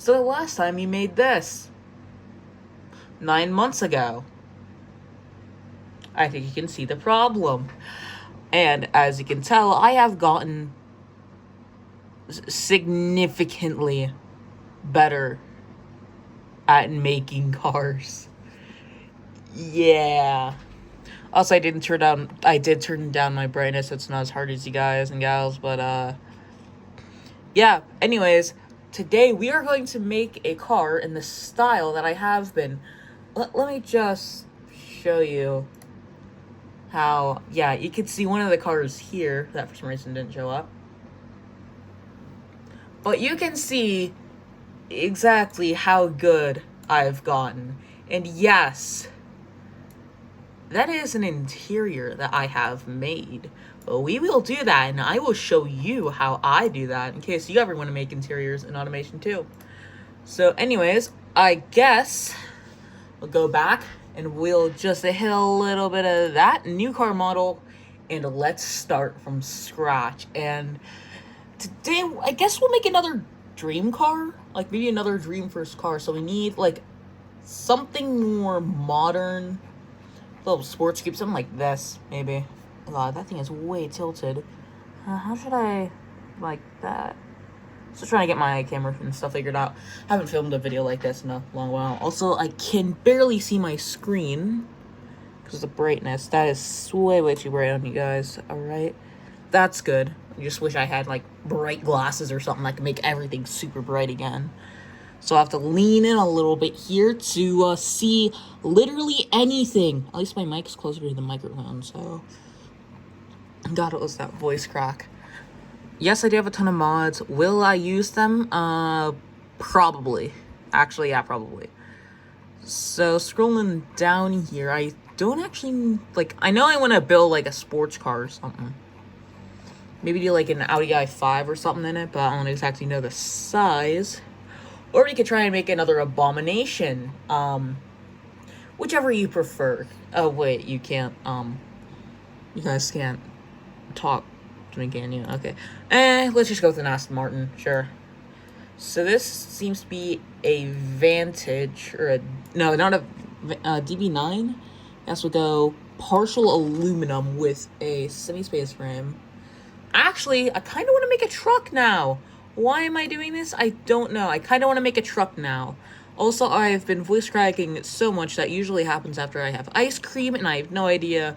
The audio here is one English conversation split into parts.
So the last time you made this? 9 months ago. I think you can see the problem. And as you can tell, I have gotten significantly better at making cars. Yeah. Also, I did turn down my brightness so it's not as hard as you guys and gals, but yeah. Anyways, today we are going to make a car in the style that I have been. Let me just show you how, yeah, you can see one of the cars here that for some reason didn't show up. But you can see exactly how good I've gotten. And yes, that is an interior that I have made. But we will do that, and I will show you how I do that in case you ever want to make interiors in automation too. So anyways, I guess we'll go back and we'll just hit a little bit of that new car model, and let's start from scratch. And today, I guess we'll make another dream car, like maybe another dream first car. So we need like something more modern, a little sports coupe, something like this, maybe. God, that thing is way tilted. How should I like that? Still trying to get my camera and stuff figured out. Haven't filmed a video like this in a long while. Also, I can barely see my screen because of the brightness. That is way too bright on you guys. Alright. That's good. I just wish I had like bright glasses or something that could make everything super bright again. So I have to lean in a little bit here to see literally anything. At least my mic's closer to the microphone, so... God, it was that voice crack. Yes, I do have a ton of mods. Will I use them? Probably. Actually, yeah, probably. So, scrolling down here, I don't actually, like, I know I want to build, like, a sports car or something. Maybe do, like, an Audi i5 or something in it, but I don't exactly know the size. Or we could try and make another Abomination. Whichever you prefer. Oh, wait, you can't, you guys can't talk to me, can you? Okay. Let's just go with an Aston Martin, sure. So this seems to be a Vantage, or no, not a DB9. Yes, we'll go partial aluminum with a semi-space frame. Actually, I kind of want to make a truck now. Why am I doing this? I don't know. I kind of want to make a truck now. Also, I've been voice cracking so much that usually happens after I have ice cream, and I have no idea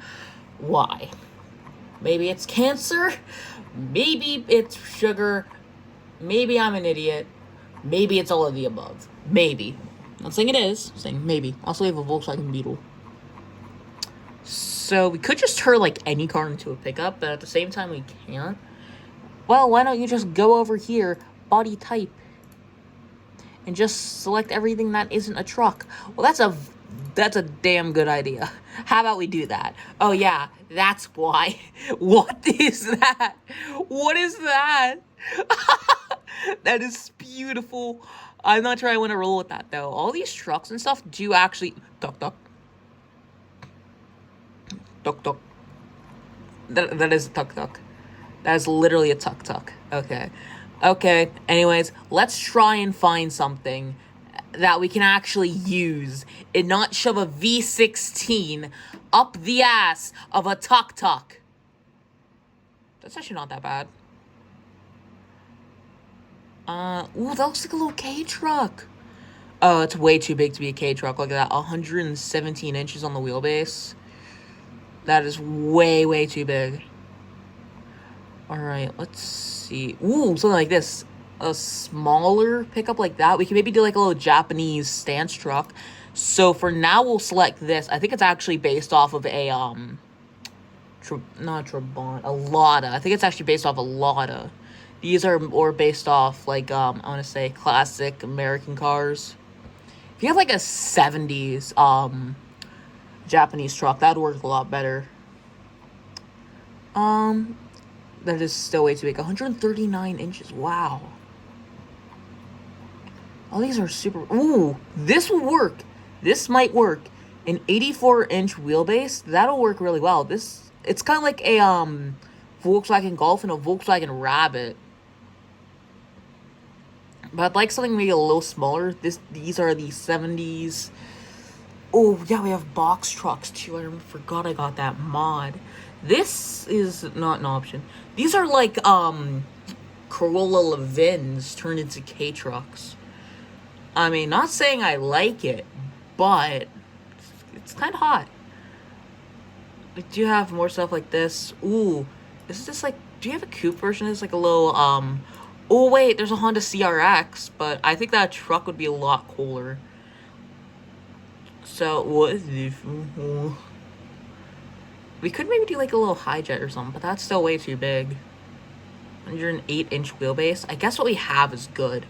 why. Maybe it's cancer, maybe it's sugar, maybe I'm an idiot, maybe it's all of the above. Maybe. Not saying it is, I'm saying maybe. Also, we have a Volkswagen Beetle. So, we could just turn, like, any car into a pickup, but at the same time, we can't. Well, why don't you just go over here, body type, and just select everything that isn't a truck. Well, that's a damn good idea. How about we do that? Oh, yeah, that's why. What is that? What is that? That is beautiful. I'm not sure I want to roll with that, though. All these trucks and stuff do actually... Duck, duck. Duck, duck. That is a tuk-tuk. That is literally a tuk-tuk. Okay. Okay, anyways, let's try and find something that we can actually use and not shove a V16 up the ass of a tuk-tuk. That's actually not that bad. Ooh, that looks like a little K-truck. Oh, it's way too big to be a K-truck. Look at that, 117 inches on the wheelbase. That is way too big. Alright, let's see. Ooh, something like this. A smaller pickup like that. We can maybe do like a little Japanese stance truck. So for now, we'll select this. I think it's actually based off of a, not Trabant, a Lada. I think it's actually based off a Lada. These are more based off, like, I want to say classic American cars. If you have like a 70s, Japanese truck, that would work a lot better. That is still way too big. 139 inches. Wow. Oh, these are super... Ooh, this will work. This might work. An 84-inch wheelbase, that'll work really well. This... It's kind of like a, Volkswagen Golf and a Volkswagen Rabbit. But I'd like something maybe a little smaller. These are the 70s. Oh, yeah, we have box trucks, too. I forgot I got that mod. This is not an option. These are like, Corolla Levins turned into K-trucks. I mean, not saying I like it, but it's kind of hot. Do you have more stuff like this? Ooh, is this like, do you have a coupe version? It's like a little, oh wait, there's a Honda CRX, but I think that truck would be a lot cooler. So, what is this? We could maybe do like a little Hi-Jet or something, but that's still way too big. 108-inch wheelbase. I guess what we have is good.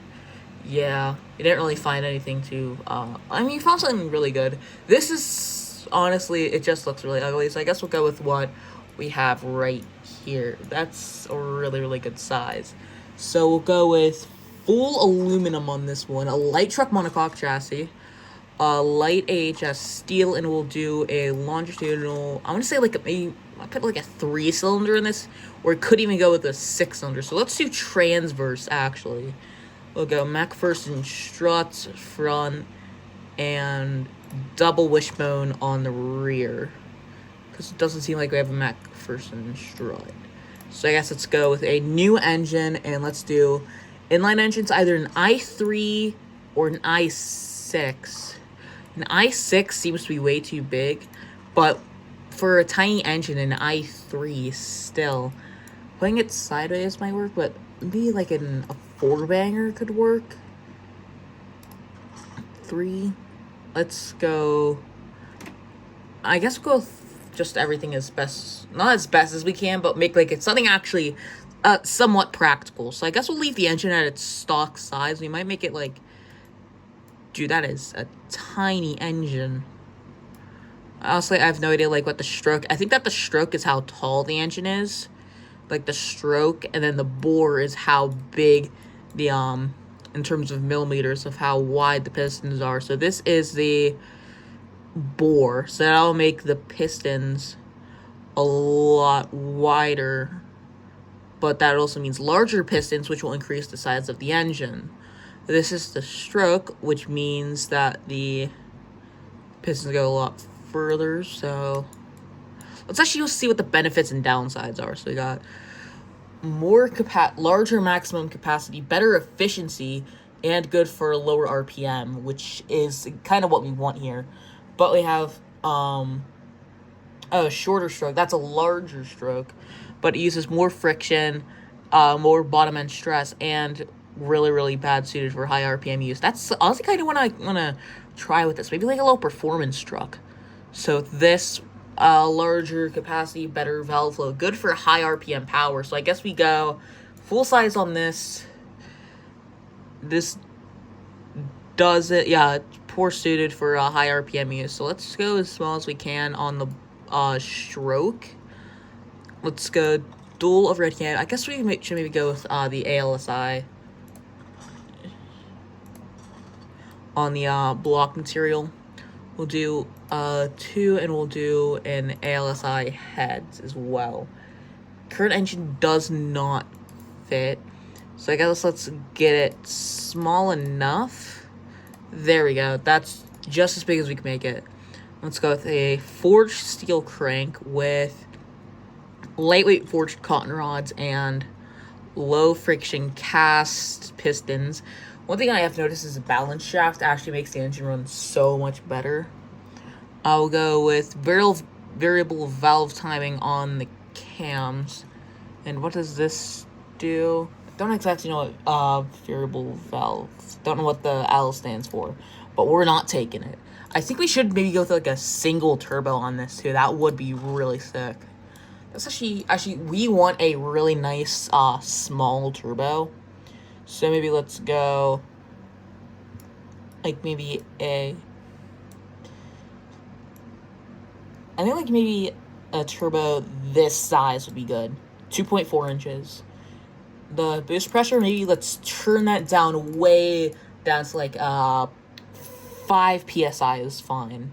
Yeah, we didn't really find anything to, I mean, we found something really good. This is, honestly, it just looks really ugly, so I guess we'll go with what we have right here. That's a really, really good size. So we'll go with full aluminum on this one, a light truck monocoque chassis, a light AHS steel, and we'll do a longitudinal, I want to say like maybe, I put like a 3-cylinder in this, or it could even go with a 6-cylinder. So let's do transverse, actually. We'll go MacPherson struts front and double wishbone on the rear, because it doesn't seem like we have a MacPherson strut. So I guess let's go with a new engine, and let's do inline engines, either an i3 or an i6. An i6 seems to be way too big, but for a tiny engine, an i3 still. Putting it sideways might work, but maybe like a 4-banger could work. 3. Let's go. I guess we'll go with just everything as best, not as best as we can, but make like it's something actually somewhat practical. So I guess we'll leave the engine at its stock size. We might make it like, dude, that is a tiny engine. Honestly, I have no idea like what the stroke. I think that the stroke is how tall the engine is. Like the stroke, and then the bore is how big the in terms of millimeters of how wide the pistons are. So this is the bore, so that'll make the pistons a lot wider, but that also means larger pistons, which will increase the size of the engine. This is the stroke, which means that the pistons go a lot further. So let's actually see what the benefits and downsides are. So we got more larger maximum capacity, better efficiency, and good for lower RPM, which is kind of what we want here. But we have a shorter stroke. That's a larger stroke, but it uses more friction, more bottom end stress, and really, really bad suited for high RPM use. That's honestly kind of what I want to try with this. Maybe like a little performance truck. So this larger capacity, better valve flow, good for high RPM power. So I guess we go full size on this. This does it, yeah, poor suited for high RPM use. So let's go as small as we can on the stroke. Let's go dual overhead cam. I guess we should maybe go with the ALSI on the block material. We'll do 2, and we'll do an ALSI heads as well. Current engine does not fit, so I guess let's get it small enough. There we go. That's just as big as we can make it. Let's go with a forged steel crank with lightweight forged cotton rods and low friction cast pistons. One thing I have noticed is the balance shaft actually makes the engine run so much better. I'll go with variable valve timing on the cams. And what does this do? I don't exactly know what variable valve. Don't know what the L stands for, but we're not taking it. I think we should maybe go with like a single turbo on this too. That would be really sick. That's actually we want a really nice small turbo. So maybe let's go like maybe I think like maybe a turbo this size would be good. 2.4 inches. The boost pressure, maybe let's turn that down way down to like 5 psi is fine.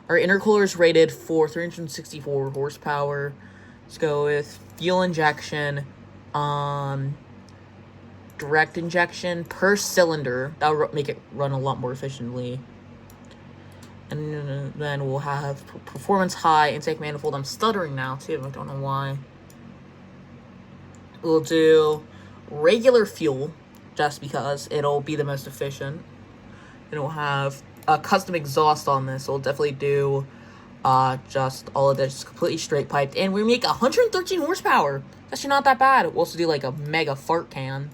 Our intercooler is rated for 364 horsepower. Let's go with fuel injection, direct injection per cylinder. That'll make it run a lot more efficiently. And then we'll have performance high, intake manifold. I'm stuttering now, too. I don't know why. We'll do regular fuel, just because it'll be the most efficient. And we'll have a custom exhaust on this. So we'll definitely do just all of this completely straight piped. And we make 113 horsepower. That's actually not that bad. We'll also do like a mega fart can.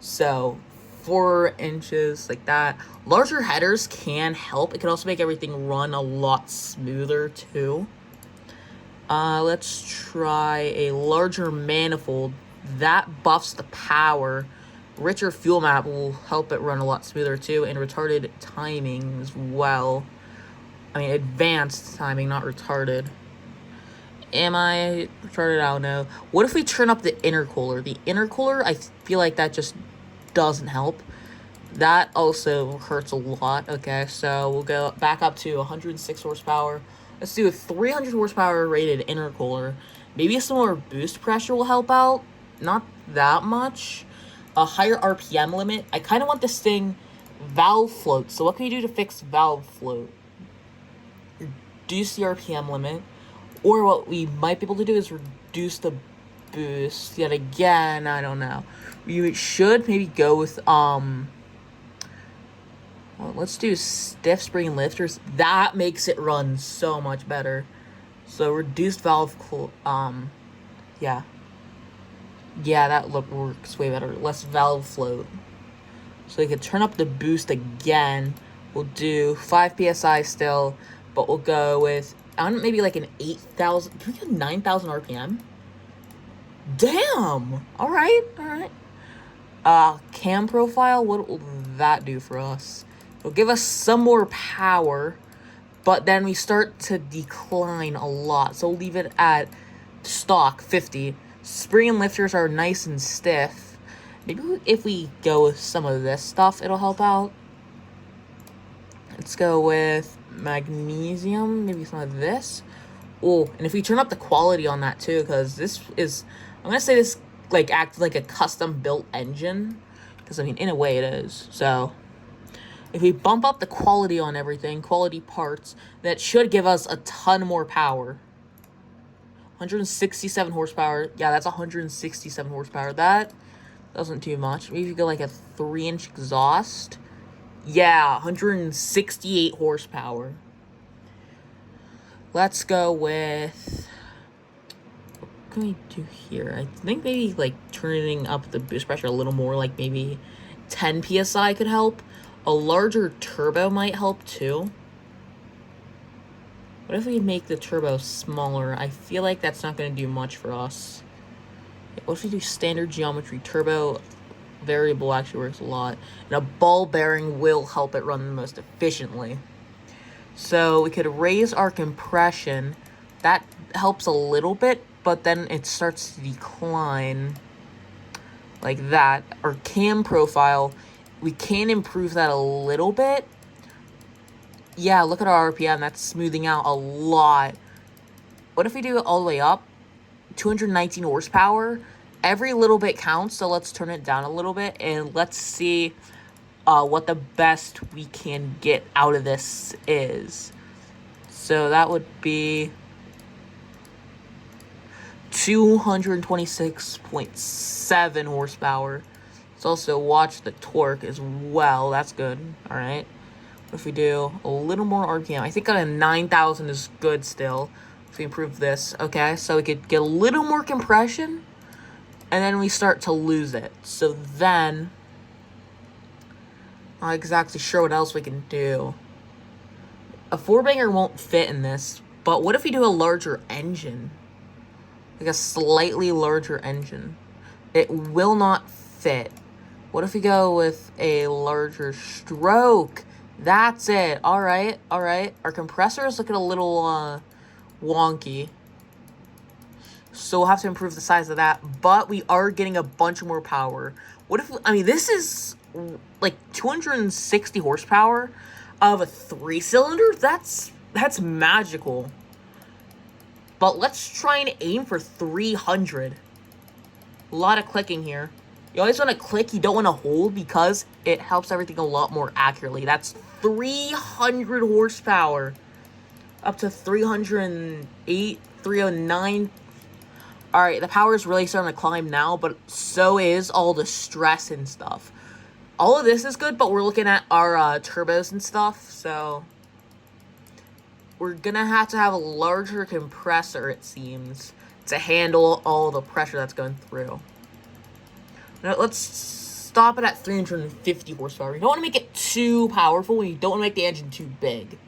So 4 inches like that. Larger headers can help. It can also make everything run a lot smoother too. Let's try a larger manifold. That buffs the power. Richer fuel map will help it run a lot smoother too. And retarded timing as well. I mean, advanced timing, not retarded. Am I retarded? I don't know. What if we turn up the intercooler? The intercooler, I feel like that just doesn't help. That also hurts a lot. Okay, so we'll go back up to 106 horsepower. Let's do a 300 horsepower rated intercooler. Maybe some more boost pressure will help out. Not that much. A higher RPM limit. I kind of want this thing valve float. So what can you do to fix valve float? Reduce the RPM limit. Or what we might be able to do is reduce the boost. Yet again, I don't know. You should maybe go with well, let's do stiff spring lifters. That makes it run so much better. So reduced valve yeah. Yeah, that works way better. Less valve float. So we can turn up the boost again. We'll do 5 PSI still, but we'll go with maybe like an 8,000. Can we do 9,000 RPM? Damn! Alright. Cam profile, what will that do for us? It'll give us some more power, but then we start to decline a lot. So we'll leave it at stock 50. Spring and lifters are nice and stiff. Maybe if we go with some of this stuff, it'll help out. Let's go with magnesium, maybe some of this. Oh, and if we turn up the quality on that too, because this is, I'm gonna say this like acts like a custom built engine, because I mean in a way it is. So if we bump up the quality on everything, quality parts, that should give us a ton more power. 167 horsepower. Yeah, that's 167 horsepower. That doesn't do much. Maybe if you go like a 3-inch exhaust. Yeah, 168 horsepower. Let's go with, what can we do here? I think maybe like turning up the boost pressure a little more, like maybe 10 PSI could help. A larger turbo might help too. What if we make the turbo smaller? I feel like that's not going to do much for us. What if we do standard geometry? Turbo variable actually works a lot. And a ball bearing will help it run the most efficiently. So we could raise our compression. That helps a little bit, but then it starts to decline. Like that. Our cam profile, we can improve that a little bit. Yeah, look at our RPM. That's smoothing out a lot. What if we do it all the way up? 219 horsepower. Every little bit counts, so let's turn it down a little bit. And let's see what the best we can get out of this is. So that would be 226.7 horsepower. Let's also watch the torque as well. That's good. All right. If we do a little more RPM, I think a 9,000 is good still. If we improve this, okay, so we could get a little more compression, and then we start to lose it. So then, I'm not exactly sure what else we can do. A 4-banger won't fit in this, but what if we do a larger engine? Like a slightly larger engine. It will not fit. What if we go with a larger stroke? That's it. All right. Our compressor is looking a little wonky. So we'll have to improve the size of that. But we are getting a bunch more power. What if, I mean, this is like 260 horsepower of a 3-cylinder? That's magical. But let's try and aim for 300. A lot of clicking here. You always want to click, you don't want to hold, because it helps everything a lot more accurately. That's 300 horsepower. Up to 308, 309. Alright, the power is really starting to climb now, but so is all the stress and stuff. All of this is good, but we're looking at our turbos and stuff, so we're gonna have to have a larger compressor, it seems, to handle all the pressure that's going through. Now, let's stop it at 350 horsepower. You don't want to make it too powerful, and you don't want to make the engine too big.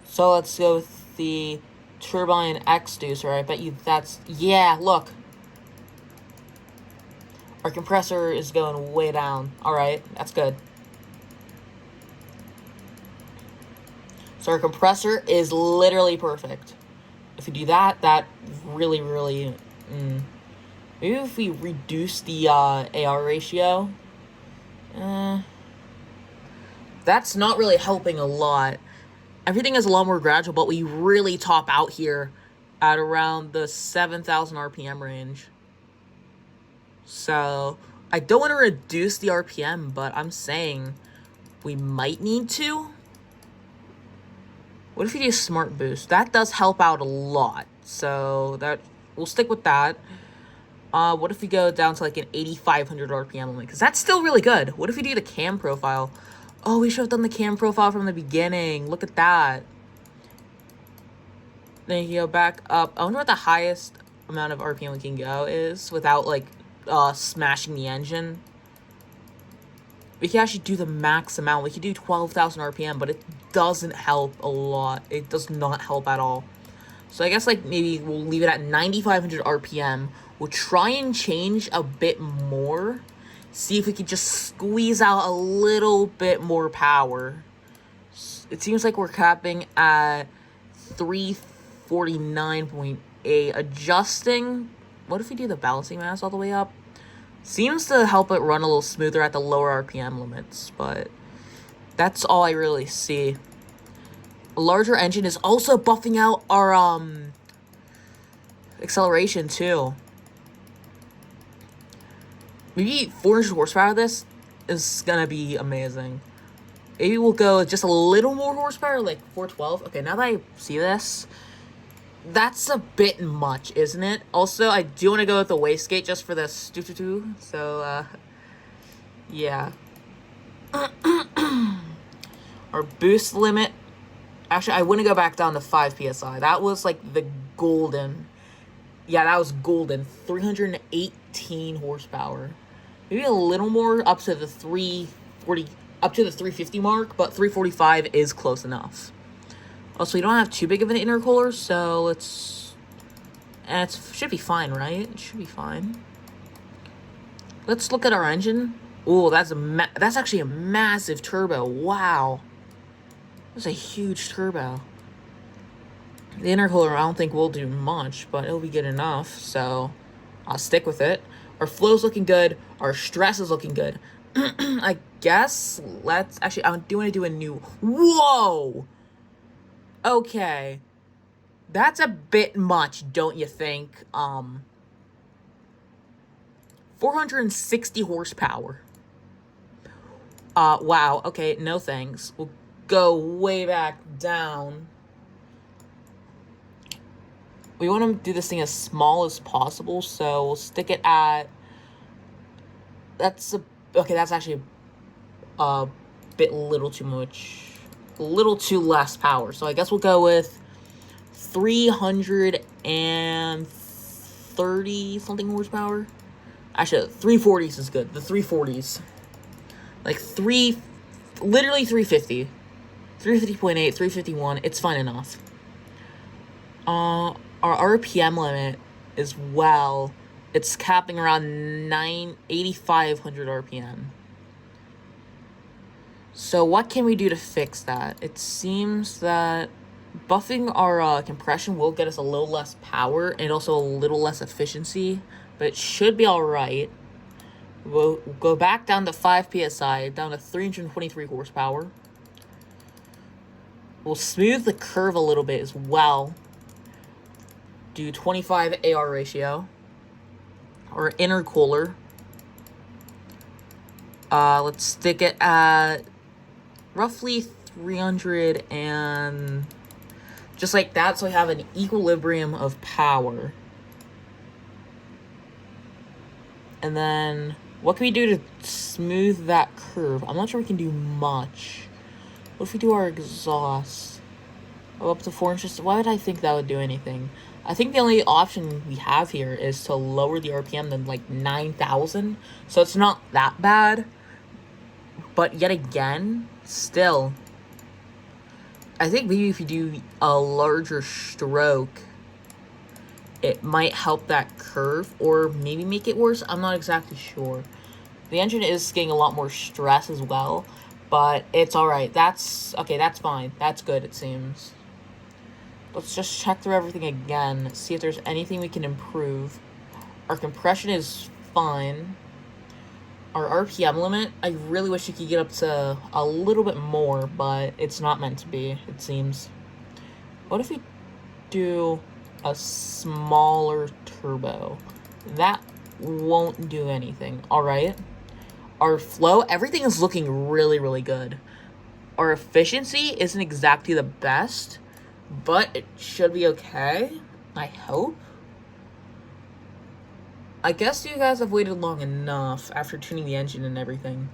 So let's go with the turbine exducer. I bet you that's... Yeah, look. Our compressor is going way down. Alright, that's good. So our compressor is literally perfect. If we do that, that really, really... Maybe if we reduce the AR ratio... that's not really helping a lot. Everything is a lot more gradual, but we really top out here at around the 7,000 RPM range. So, I don't want to reduce the RPM, but I'm saying we might need to. What if we do Smart Boost? That does help out a lot. So, we'll stick with that. What if we go down to like an 8,500 RPM limit? Because that's still really good. What if we do the cam profile? Oh, we should have done the cam profile from the beginning. Look at that. Then you go back up. I wonder what the highest amount of RPM we can go is without, like, smashing the engine. We can actually do the max amount. We can do 12,000 RPM, but it doesn't help a lot. It does not help at all. So I guess, like, maybe we'll leave it at 9,500 RPM. We'll try and change a bit more. See if we could just squeeze out a little bit more power. It seems like we're capping at 349.8. Adjusting. What if we do the balancing mass all the way up? Seems to help it run a little smoother at the lower RPM limits, but that's all I really see. A larger engine is also buffing out our acceleration too. Maybe 400 horsepower of this is gonna be amazing. Maybe we'll go just a little more horsepower, like 412. Okay, now that I see this, that's a bit much, isn't it? Also, I do want to go with the wastegate just for this. So, yeah. Our boost limit. Actually, I wouldn't go back down to 5 PSI. That was like the golden. Yeah, that was golden. 318 horsepower. Maybe a little more up to the 340, up to the 350 mark, but 345 is close enough. Also, we don't have too big of an intercooler, so let's... And it should be fine, right? It should be fine. Let's look at our engine. Oh, that's actually a massive turbo. Wow. That's a huge turbo. The intercooler, I don't think will do much, but it'll be good enough, so I'll stick with it. Our flow's looking good. Our stress is looking good. I guess let's... Actually, I do want to do a new... Whoa! Okay. That's a bit much, don't you think? 460 horsepower. Wow. Okay, no thanks. We'll go way back down. We want to do this thing as small as possible, so we'll stick it at... Okay, that's actually a bit little too much. A little too less power. So I guess we'll go with 330 something horsepower. Actually, 340s is good. The 340s. Like literally 350. 350.8, 351. It's fine enough. Our RPM limit as well, it's capping around 8,500 RPM. So what can we do to fix that? It seems that buffing our compression will get us a little less power and also a little less efficiency, but it should be alright. We'll go back down to 5 PSI, down to 323 horsepower. We'll smooth the curve a little bit as well. Do 25 AR ratio. or intercooler. Let's stick it at roughly 300 and just like that, so we have an equilibrium of power. And then what can we do to smooth that curve? I'm not sure we can do much. What if we do our exhaust? Oh, up to 4 inches. Why would I think that would do anything? I think the only option we have here is to lower the RPM than like 9,000. So it's not that bad. But yet again, still, I think maybe if you do a larger stroke, it might help that curve or maybe make it worse. I'm not exactly sure. The engine is getting a lot more stress as well, but it's alright. That's fine. That's good, it seems. Let's just check through everything again, see if there's anything we can improve. Our compression is fine. Our RPM limit, I really wish you could get up to a little bit more, but it's not meant to be, it seems. What if we do a smaller turbo? That won't do anything. Alright. Our flow, everything is looking really, really good. Our efficiency isn't exactly the best, but it should be okay, I hope. I guess you guys have waited long enough after tuning the engine and everything.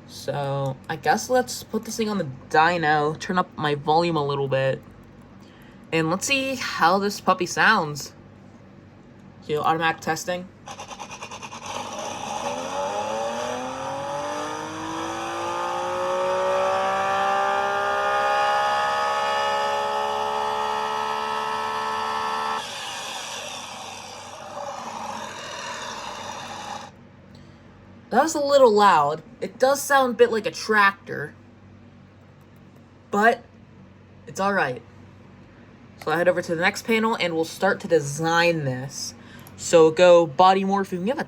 So, I guess let's put this thing on the dyno, turn up my volume a little bit, and let's see how this puppy sounds. So, automatic testing. That was a little loud. It does sound a bit like a tractor, but it's alright. So I head over to the next panel and we'll start to design this. So go body morphing. We have a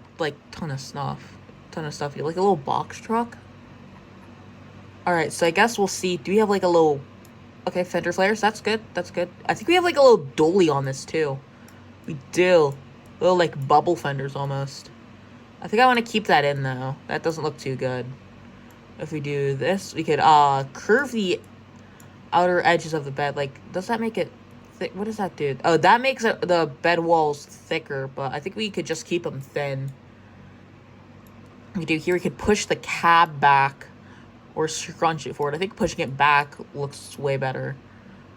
ton of stuff. You like a little box truck? Alright, so I guess we'll see. Do we have like a little... Okay, fender flares. That's good. I think we have like a little dolly on this too. We do. Little like bubble fenders almost. I think I want to keep that in, though. That doesn't look too good. If we do this, we could curve the outer edges of the bed. Like, does that make it thick? What does that do? Oh, that makes the bed walls thicker, but I think we could just keep them thin. We do here, we could push the cab back or scrunch it forward. I think pushing it back looks way better.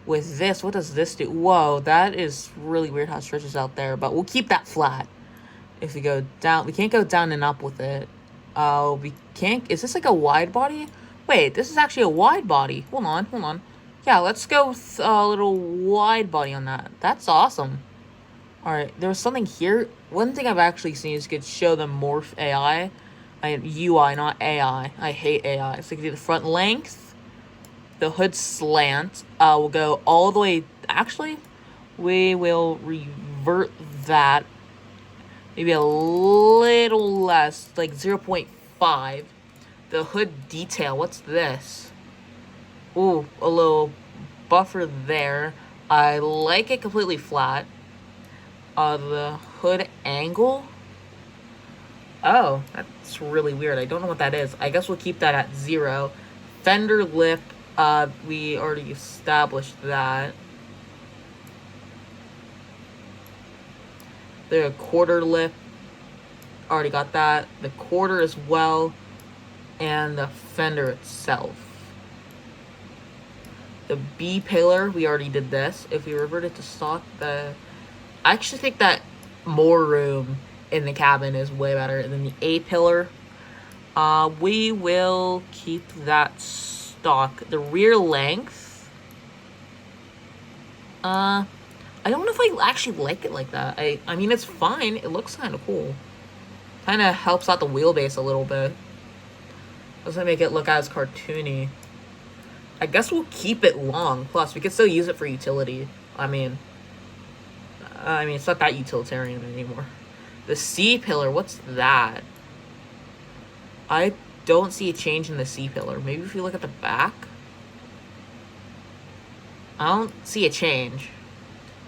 With this, what does this do? Whoa, that is really weird how it stretches out there, but we'll keep that flat. If we go down, we can't go down and up with it. We can't, is this like a wide body? Wait, this is actually a wide body. Hold on. Yeah, let's go with a little wide body on that. That's awesome. Alright, there was something here. One thing I've actually seen is you could show the morph AI. UI, not AI. I hate AI. So you can do the front length, the hood slant. We'll go all the way, actually, we will revert that. Maybe a little less, like 0.5. The hood detail, what's this? Ooh, a little buffer there. I like it completely flat. The hood angle. Oh, that's really weird. I don't know what that is. I guess we'll keep that at 0. Fender lip, we already established that. The quarter lip, already got that. The quarter as well, and the fender itself. The B pillar, we already did this. If we revert it to stock, I actually think that more room in the cabin is way better than the A pillar. We will keep that stock. The rear length, I don't know if I actually like it like that. I mean, it's fine. It looks kind of cool. Kind of helps out the wheelbase a little bit. Doesn't make it look as cartoony. I guess we'll keep it long. Plus, we can still use it for utility. I mean, it's not that utilitarian anymore. The C pillar, what's that? I don't see a change in the C pillar. Maybe if you look at the back. I don't see a change.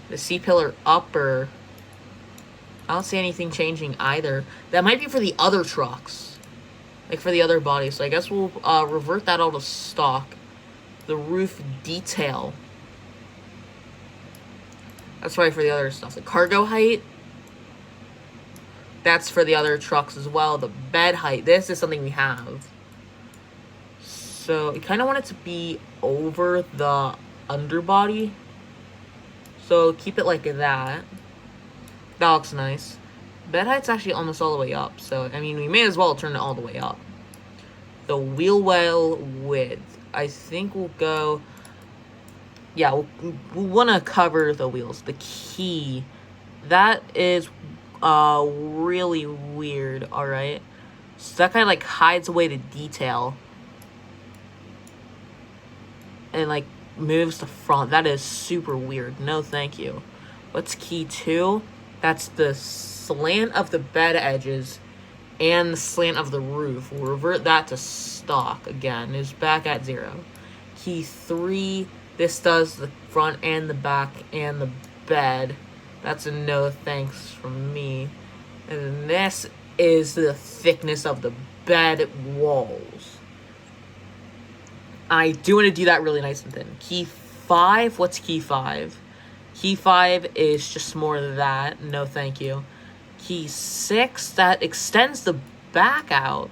The C pillar upper I don't see anything changing either. That might be for the other trucks. Like for the other bodies. So I guess we'll revert that all to stock. The roof detail. That's probably for the other stuff. The cargo height. That's for the other trucks as well. The bed height. This is something we have. So I kind of want it to be over the underbody. So keep it like that. That looks nice. Bed height's actually almost all the way up. So, I mean, we may as well turn it all the way up. The wheel well width. I think we'll go... Yeah, we'll want to cover the wheels. The key. That is really weird, alright? So that kind of, like, hides away the detail. And, like, moves the front. That is super weird. No, thank you. What's key 2? That's the slant of the bed edges and the slant of the roof. We'll revert that to stock again. It's back at 0. Key 3, this does the front and the back and the bed. That's a no thanks from me. And then this is the thickness of the bed walls. I do want to do that really nice and thin. Key 5, what's key 5? Key 5 is just more of that. No, thank you. Key 6, that extends the back out.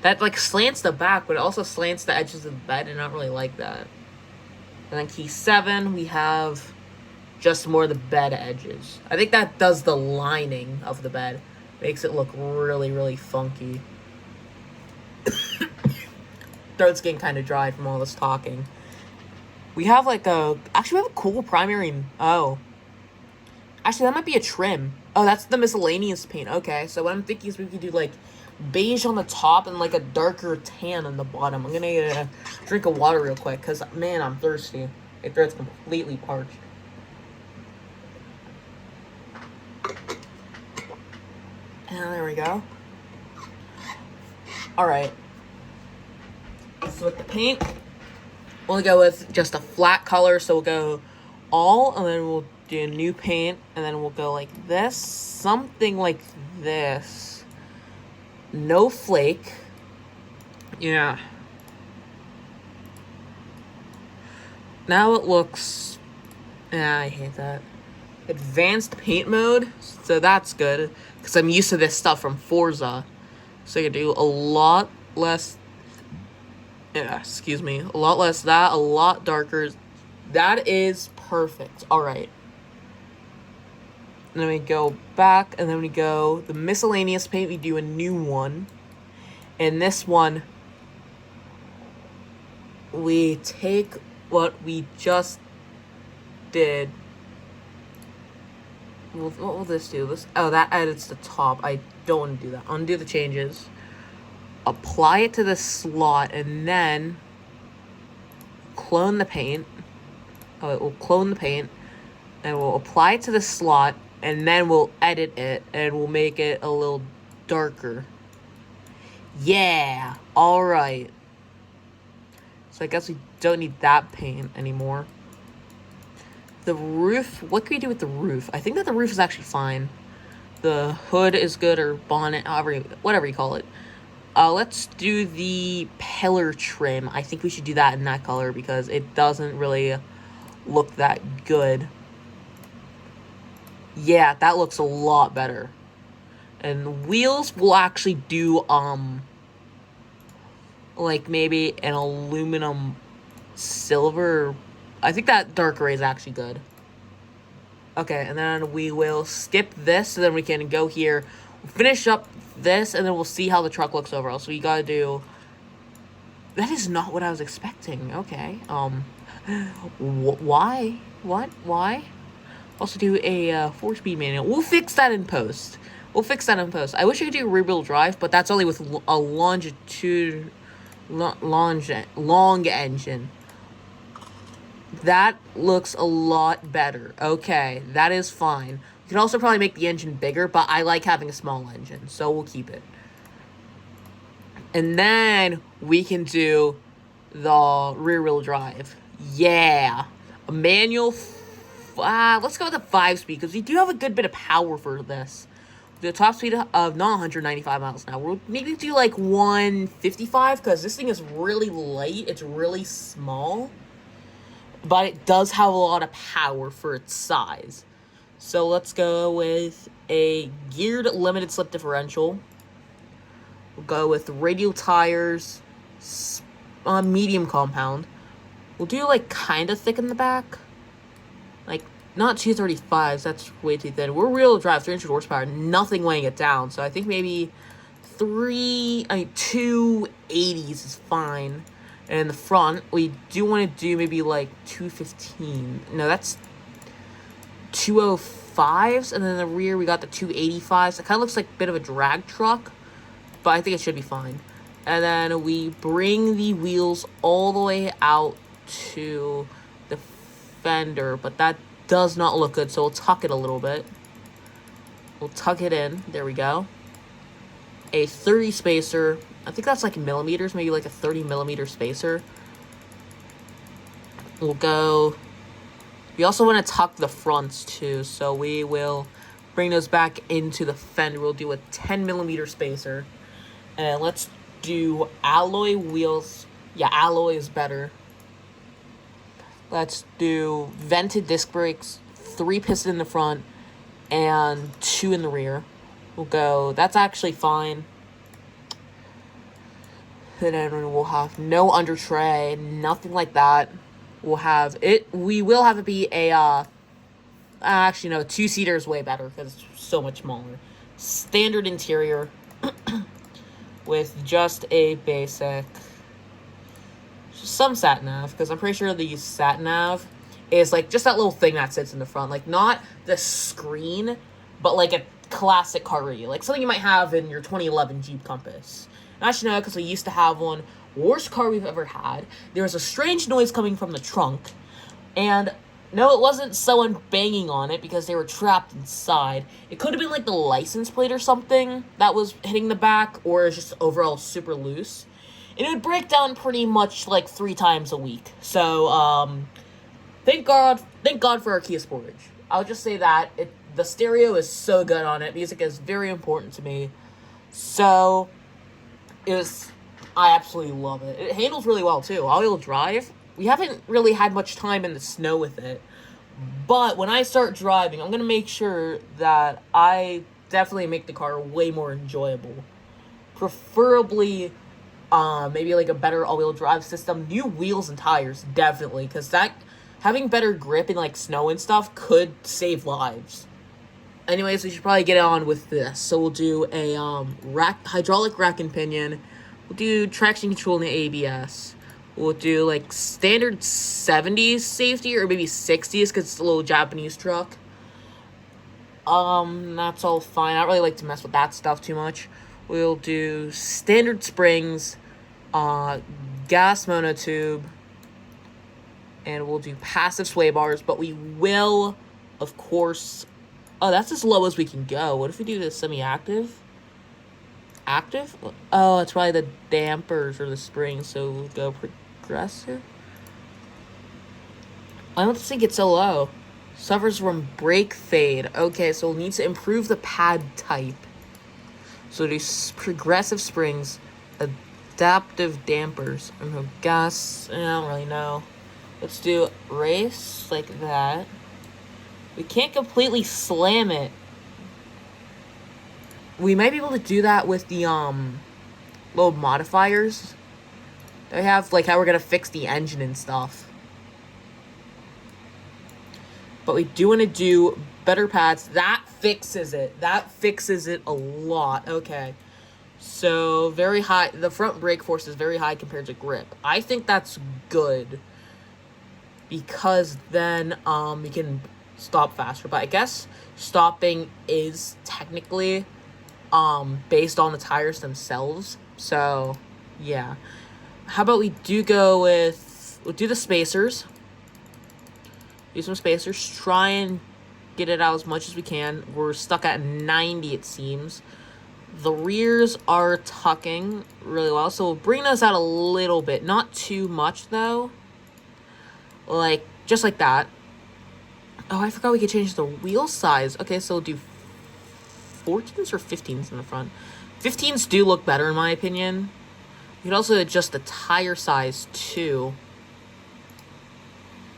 That, like, slants the back, but it also slants the edges of the bed, and I don't really like that. And then key 7, we have just more of the bed edges. I think that does the lining of the bed. Makes it look really, really funky. Throat's getting kind of dry from all this talking. We have like a... Actually, we have a cool primary... Oh. Actually, that might be a trim. Oh, that's the miscellaneous paint. Okay, so what I'm thinking is we could do like beige on the top and like a darker tan on the bottom. I'm gonna get a drink of water real quick because, man, I'm thirsty. My throat's completely parched. And there we go. Alright. So with the paint... We'll go with just a flat color, so we'll go all, and then we'll do new paint, and then we'll go like this, something like this. No flake. Yeah. Now it looks... I hate that. Advanced paint mode, so that's good, because I'm used to this stuff from Forza. So you can do a lot less... Yeah, excuse me. A lot less that, a lot darker. That is perfect. Alright. And then we go back, and then we go the miscellaneous paint. We do a new one. And this one, we take what we just did. What will this do? This, oh, that edits the top. I don't want to do that. Undo the changes. Apply it to the slot, and then clone the paint. Oh, it will clone the paint, and we'll apply it to the slot, and then we'll edit it, and we'll make it a little darker. Yeah! Alright. So I guess we don't need that paint anymore. The roof, what can we do with the roof? I think that the roof is actually fine. The hood is good, or bonnet, however, whatever you call it. Let's do the pillar trim. I think we should do that in that color because it doesn't really look that good. Yeah, that looks a lot better. And wheels will actually do, like maybe an aluminum silver. I think that dark gray is actually good. Okay, and then we will skip this, so then we can go here, finish up this, and then we'll see how the truck looks overall. So you gotta do... That is not what I was expecting. Okay. Why? What? Why? Also do a 4-speed manual. We'll fix that in post. We'll fix that in post. I wish I could do rear-wheel drive, but that's only with a long engine. That looks a lot better. Okay, that is fine. You can also probably make the engine bigger, but I like having a small engine, so we'll keep it. And then we can do the rear-wheel drive. Yeah. A manual let's go with the 5-speed, because we do have a good bit of power for this. The top speed of not 195 miles an hour. We'll maybe do like 155, because this thing is really light. It's really small. But it does have a lot of power for its size. So let's go with a geared limited slip differential. We'll go with radial tires, medium compound. We'll do like kind of thick in the back. Like not 235s, that's way too thin. We're real drive, 300 horsepower, nothing weighing it down. So I think maybe 280s is fine. And in the front, we do want to do maybe like 215. No, that's 205s. And then in the rear, we got the 285s. It kind of looks like a bit of a drag truck, but I think it should be fine. And then we bring the wheels all the way out to the fender, but that does not look good, so we'll tuck it a little bit. We'll tuck it in. There we go. A 30 spacer. I think that's like millimeters, maybe like a 30 millimeter spacer. We'll go. We also want to tuck the fronts too, so we will bring those back into the fender. We'll do a 10 millimeter spacer. And let's do alloy wheels. Yeah, alloy is better. Let's do vented disc brakes, 3 piston in the front, and 2 in the rear. We'll go, that's actually fine. And then we'll have no under tray, nothing like that. We'll have it, we will have it be a, actually no, 2-seater is way better because it's so much smaller. Standard interior with just a basic, some sat-nav, because I'm pretty sure the sat-nav is like just that little thing that sits in the front, like not the screen, but like a classic car radio, like something you might have in your 2011 Jeep Compass. And I should know because we used to have one. Worst car we've ever had. There was a strange noise coming from the trunk, and no, it wasn't someone banging on it because they were trapped inside. It could have been like the license plate or something that was hitting the back, or it's just overall super loose. And it would break down pretty much like 3 times a week. So, thank God for our Kia Sportage. I'll just say that the stereo is so good on it. Music is very important to me. So, I absolutely love it. It handles really well too. All-wheel drive. We haven't really had much time in the snow with it. But when I start driving, I'm going to make sure that I definitely make the car way more enjoyable. Preferably, maybe like a better all-wheel drive system. New wheels and tires, definitely. Because that, having better grip in like snow and stuff could save lives. Anyways, we should probably get on with this. So we'll do a hydraulic rack and pinion. We'll do traction control in the ABS. We'll do like standard 70s safety or maybe 60s because it's a little Japanese truck. That's all fine. I don't really like to mess with that stuff too much. We'll do standard springs, gas monotube, and we'll do passive sway bars, but we will, of course... Oh, that's as low as we can go. What if we do the semi-active? Active? Oh, it's probably the dampers or the springs, so we'll go progressive. I don't think it's so low. Suffers from brake fade. Okay, so we'll need to improve the pad type. So do progressive springs, adaptive dampers, and gas. I don't really know. Let's do race like that. We can't completely slam it. We might be able to do that with the little modifiers that we have, like how we're gonna fix the engine and stuff. But we do want to do better pads. That fixes it. That fixes it a lot. Okay. So very high. The front brake force is very high compared to grip. I think that's good because then we can stop faster. But I guess stopping is technically based on the tires themselves. So yeah. How about we do go with, we'll do the spacers. Do some spacers. Try and get it out as much as we can. We're stuck at 90, it seems. The rears are tucking really well, so we'll bring those out a little bit. Not too much, though. Like, just like that. Oh, I forgot we could change the wheel size. Okay, so we'll do 14s or 15s in the front. 15s do look better in my opinion. You could also adjust the tire size too.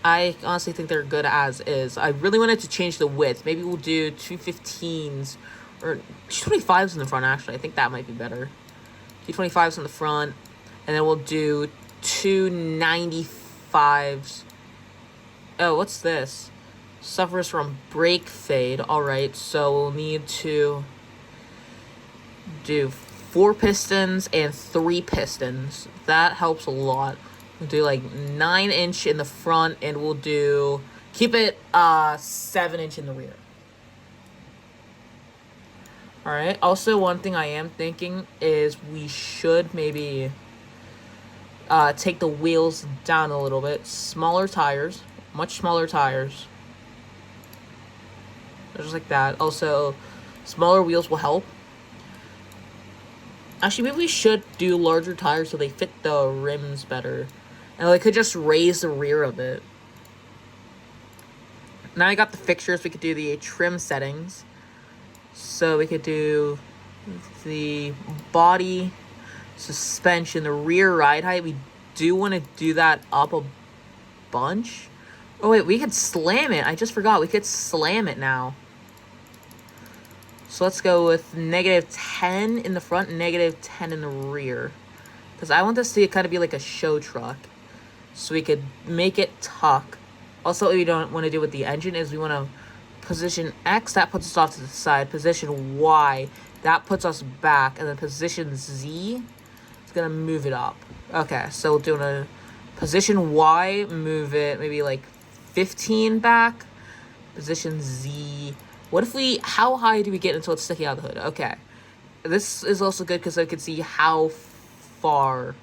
I honestly think they're good as is. I really wanted to change the width. Maybe we'll do 215s or 225s in the front, actually. I think that might be better. 225s in the front. And then we'll do 295s. Oh, what's this? Suffers from brake fade. Alright, so we'll need to do 4 pistons and 3 pistons. That helps a lot. We'll do like 9-inch in the front, and we'll do keep it 7-inch in the rear. All right. Also, one thing I am thinking is we should maybe take the wheels down a little bit. Smaller tires, much smaller tires. Just like that. Also, smaller wheels will help. Actually, maybe we should do larger tires so they fit the rims better. And we could just raise the rear of it. Now I got the fixtures. We could do the trim settings. So we could do the body, suspension, the rear ride height. We do want to do that up a bunch. Oh, wait. We could slam it. I just forgot. We could slam it now. So let's go with -10 in the front, -10 in the rear. Because I want this to kind of be like a show truck. So we could make it tuck. Also, what we don't want to do with the engine is we want to position X. That puts us off to the side. Position Y. That puts us back. And then position Z. It's going to move it up. Okay, so we'll do a position Y. Move it maybe like 15 back. Position Z. What if we... How high do we get until it's sticking out of the hood? Okay. This is also good because I can see how far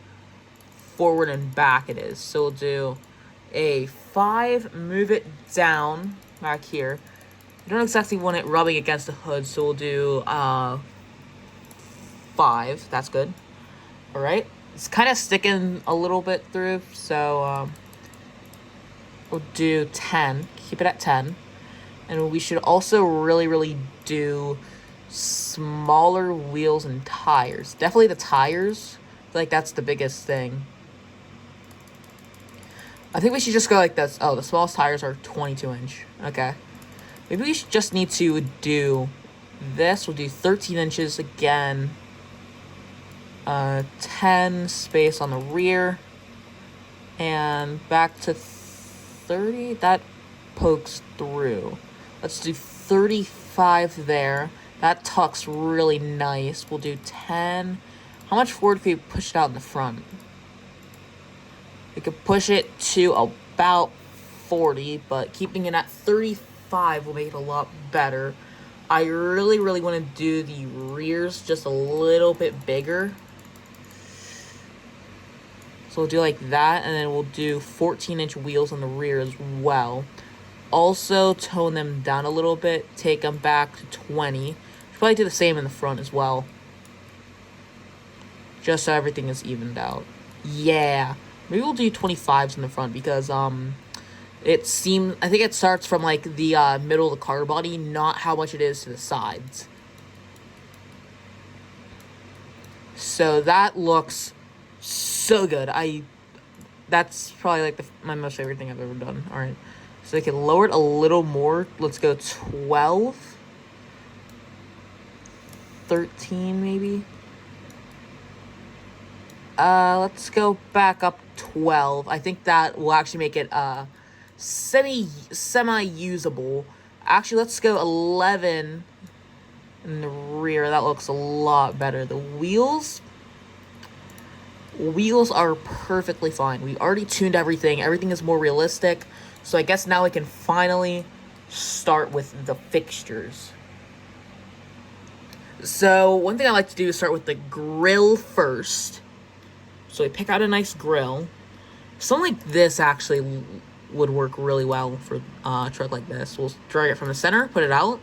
forward and back it is. So we'll do a 5, move it down back here. You don't exactly want it rubbing against the hood, so we'll do 5. That's good. Alright. It's kind of sticking a little bit through, so we'll do 10. Keep it at 10. And we should also really do smaller wheels and tires. Definitely the tires. I feel like that's the biggest thing. I think we should just go like this. Oh, the smallest tires are 22-inch. Okay. Maybe we should just need to do this. We'll do 13 inches again. 10 space on the rear. And back to 30. That pokes through. Let's do 35 there. That tucks really nice. We'll do 10. How much forward can we push it out in the front? We could push it to about 40, but keeping it at 35 will make it a lot better. I really want to do the rears just a little bit bigger. So we'll do like that, and then we'll do 14-inch wheels on the rear as well. Also, tone them down a little bit, take them back to 20. Probably do the same in the front as well. Just so everything is evened out. Yeah. Maybe we'll do 25s in the front because it seems... I think it starts from like the middle of the car body, not how much it is to the sides. So that looks so good. That's probably like my most favorite thing I've ever done. Alright. So they can lower it a little more. Let's go 12. 13 maybe. Let's go back up 12. I think that will actually make it semi-usable. Actually, let's go 11 in the rear. That looks a lot better. The wheels are perfectly fine. We already tuned everything. Everything is more realistic. So I guess now we can finally start with the fixtures. So one thing I like to do is start with the grill first. So we pick out a nice grill. Something like this actually would work really well for a truck like this. We'll drag it from the center, put it out.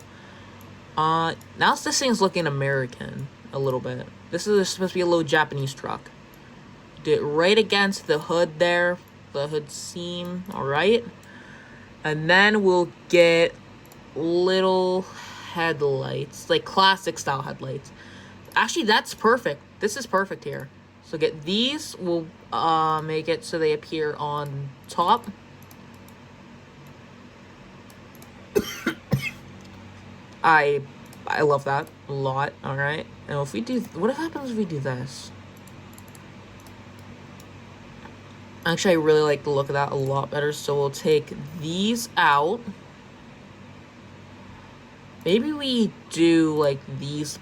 Now this thing's looking American a little bit. This is supposed to be a little Japanese truck. Do it right against the hood there, the hood seam. All right. And then we'll get little headlights, like classic style headlights. Actually, that's perfect. This is perfect here. So get these. We'll make it so they appear on top. I love that a lot. All right. Now if we do, what happens if we do this? Actually, I really like the look of that a lot better. So we'll take these out. Maybe we do like these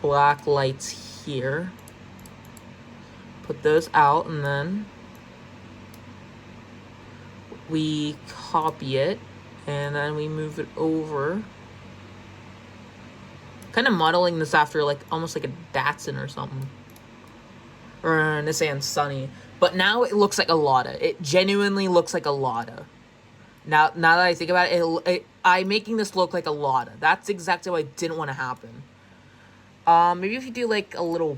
black lights here. Put those out, and then we copy it, and then we move it over. Kind of modeling this after like almost like a Datsun or something. Or a Nissan Sunny. But now it looks like a Lada. It genuinely looks like a Lada. Now that I think about it, I'm making this look like a Lada. That's exactly what I didn't want to happen. Maybe if you do like a little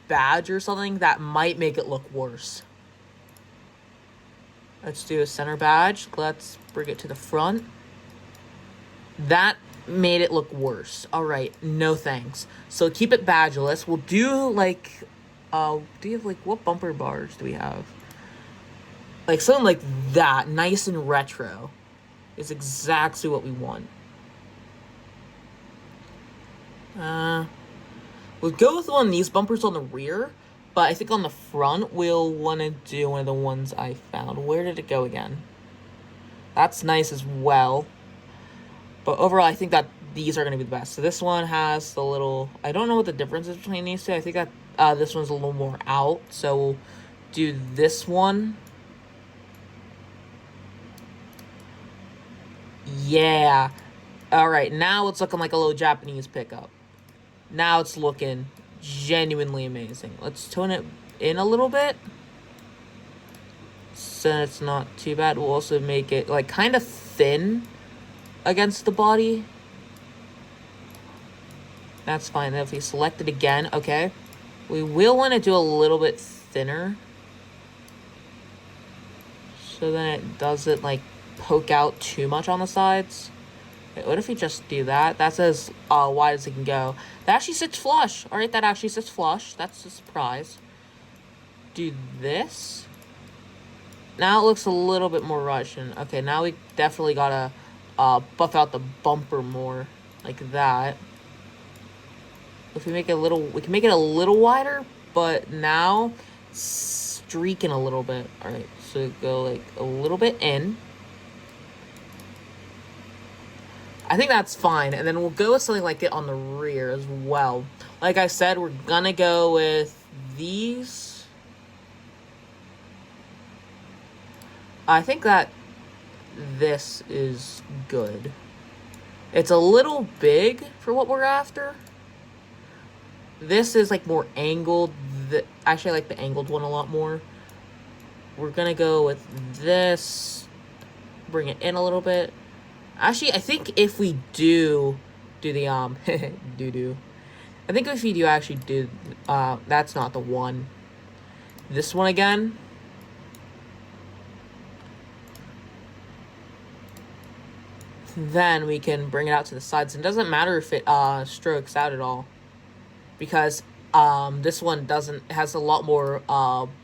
badge or something, that might make it look worse. Let's do a center badge. Let's bring it to the front. That made it look worse. All right, no thanks. So keep it badgeless. We'll do like, do you have like, what bumper bars do we have? Like something like that, nice and retro, is exactly what we want. We'll go with one of these bumpers on the rear, but I think on the front we'll want to do one of the ones I found. Where did it go again? That's nice as well. But overall, I think that these are going to be the best. So this one has the little... I don't know what the difference is between these two. I think that this one's a little more out. So we'll do this one. Yeah. Alright, now it's looking like a little Japanese pickup. Now it's looking genuinely amazing. Let's tone it in a little bit. So it's not too bad. We'll also make it like kind of thin against the body. That's fine. If we select it again, okay. We will want to do a little bit thinner. So then it doesn't like poke out too much on the sides. Wait, what if we just do that? That's as wide as it can go. That actually sits flush. Alright, that actually sits flush. That's a surprise. Do this. Now it looks a little bit more Russian. Okay, now we definitely gotta buff out the bumper more. Like that. If we make it a little... We can make it a little wider, but now streaking a little bit. Alright, so go like a little bit in. I think that's fine. And then we'll go with something like it on the rear as well. Like I said, we're gonna go with these. I think that this is good. It's a little big for what we're after. This is like more angled. Actually, I like the angled one a lot more. We're gonna go with this. Bring it in a little bit. Actually, I think if we do the, doo-doo. I think if we do actually do, that's not the one. This one again. Then we can bring it out to the sides. It doesn't matter if it, strokes out at all. Because, this one has a lot more,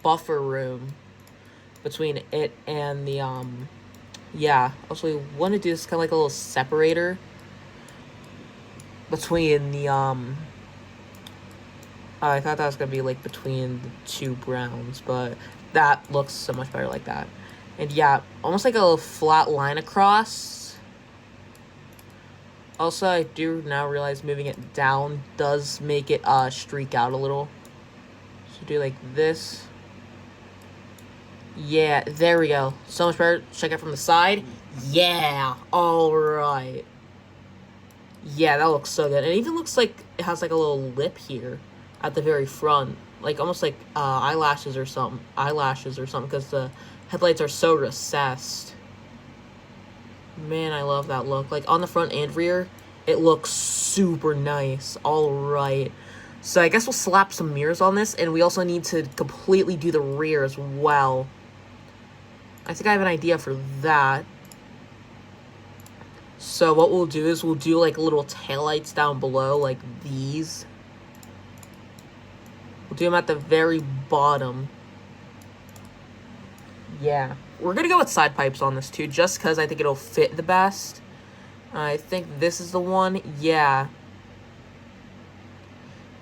buffer room between it and the, yeah, also we want to do this kind of like a little separator between the, I thought that was going to be like between the two browns, but that looks so much better like that. And yeah, almost like a little flat line across. Also, I do now realize moving it down does make it, streak out a little. So do like this. Yeah, there we go. So much better. Check it from the side. Yeah. Alright. Yeah, that looks so good. It even looks like it has like a little lip here at the very front. Like almost like eyelashes or something. Because the headlights are so recessed. Man, I love that look. Like on the front and rear, it looks super nice. Alright. So I guess we'll slap some mirrors on this. And we also need to completely do the rear as well. I think I have an idea for that. So what we'll do is we'll do like little taillights down below, like these. We'll do them at the very bottom. Yeah. We're going to go with side pipes on this too, just because I think it'll fit the best. I think this is the one. Yeah.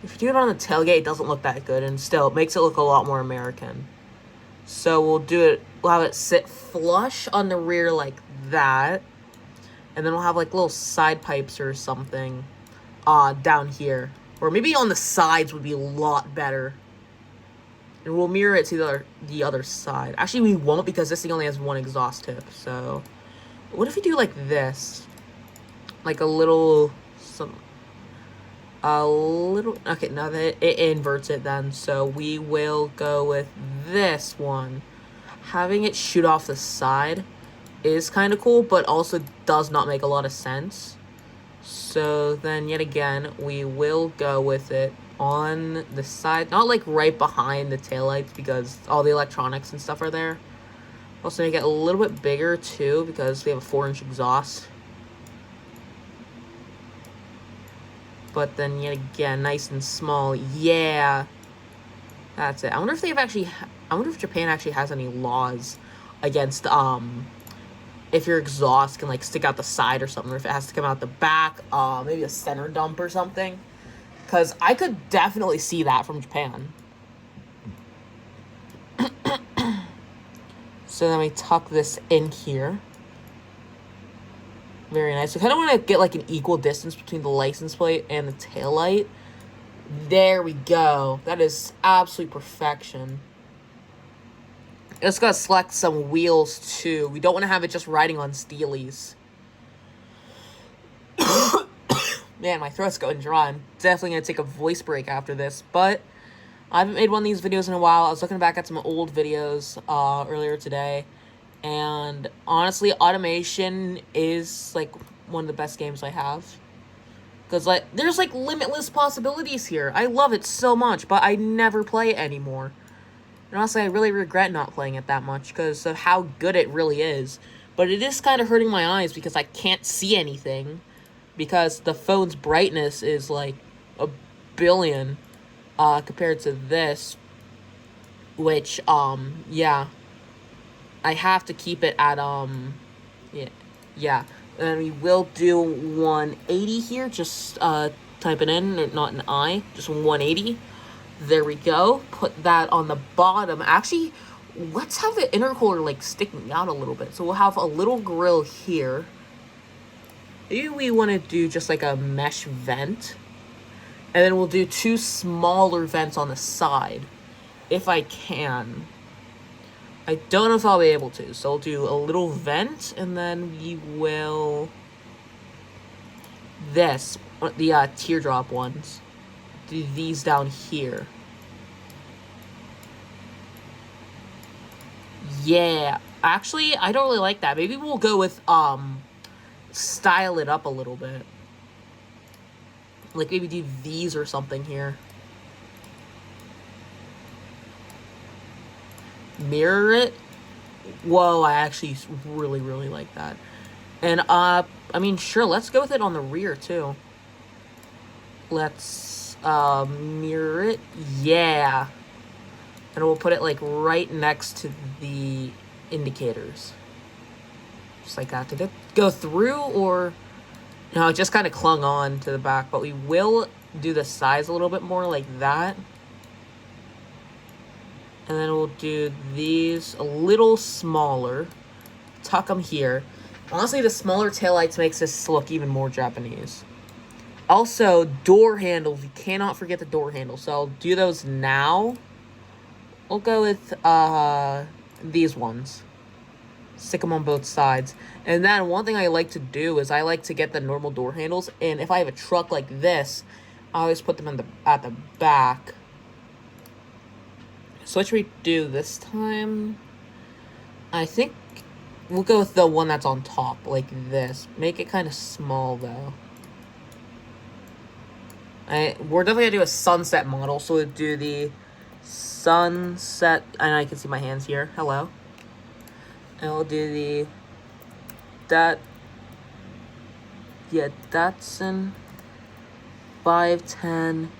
If you do it on the tailgate, it doesn't look that good. And still, it makes it look a lot more American. So we'll do it. We'll have it sit flush on the rear like that. And then we'll have like little side pipes or something down here. Or maybe on the sides would be a lot better. And we'll mirror it to the other side. Actually, we won't because this thing only has one exhaust tip. So what if we do like this? Like a little... Okay, now that it inverts it then. So we will go with this one. Having it shoot off the side is kind of cool, but also does not make a lot of sense. So then yet again, we will go with it on the side. Not like right behind the taillights because all the electronics and stuff are there. Also make it a little bit bigger too because we have a 4-inch exhaust. But then yet again, nice and small. Yeah. That's it. I wonder if they've actually... I wonder if Japan actually has any laws against, if your exhaust can, like, stick out the side or something, or if it has to come out the back, maybe a center dump or something. Because I could definitely see that from Japan. So then we tuck this in here. Very nice. So kind of want to get, like, an equal distance between the license plate and the taillight. There we go. That is absolute perfection. It's got to select some wheels, too. We don't want to have it just riding on steelies. Man, my throat's going dry. I'm definitely going to take a voice break after this. But I haven't made one of these videos in a while. I was looking back at some old videos earlier today. And honestly, Automation is, like, one of the best games I have. Because, like, there's, like, limitless possibilities here. I love it so much, but I never play it anymore. And honestly, I really regret not playing it that much because of how good it really is. But it is kind of hurting my eyes because I can't see anything. Because the phone's brightness is like 1 billion compared to this. Which, yeah. I have to keep it at, yeah. And we will do 180 here. Just type it in, not an I. Just 180. There we go. Put that on the bottom. Actually, let's have the intercooler, like, sticking out a little bit. So we'll have a little grill here. Maybe we want to do just, like, a mesh vent. And then we'll do 2 smaller vents on the side. If I can. I don't know if I'll be able to. So I'll do a little vent. And then we will... the teardrop ones. Do these down here. Yeah. Actually, I don't really like that. Maybe we'll go with, style it up a little bit. Like, maybe do these or something here. Mirror it. Whoa, I actually really, really like that. And, I mean, sure, let's go with it on the rear, too. Let's, mirror it. Yeah. And we'll put it, like, right next to the indicators. Just like that. Did it go through, or... No, it just kind of clung on to the back. But we will do the size a little bit more like that. And then we'll do these a little smaller. Tuck them here. Honestly, the smaller taillights makes this look even more Japanese. Also, door handles. You cannot forget the door handles. So I'll do those now. We'll go with these ones. Stick them on both sides. And then one thing I like to do is I like to get the normal door handles. And if I have a truck like this, I always put them at the back. So what should we do this time? I think we'll go with the one that's on top, like this. Make it kind of small, though. We're definitely going to do a sunset model, so we'll do the sunset. And I can see my hands here. Hello. And we'll do that. Yeah, Datsun 510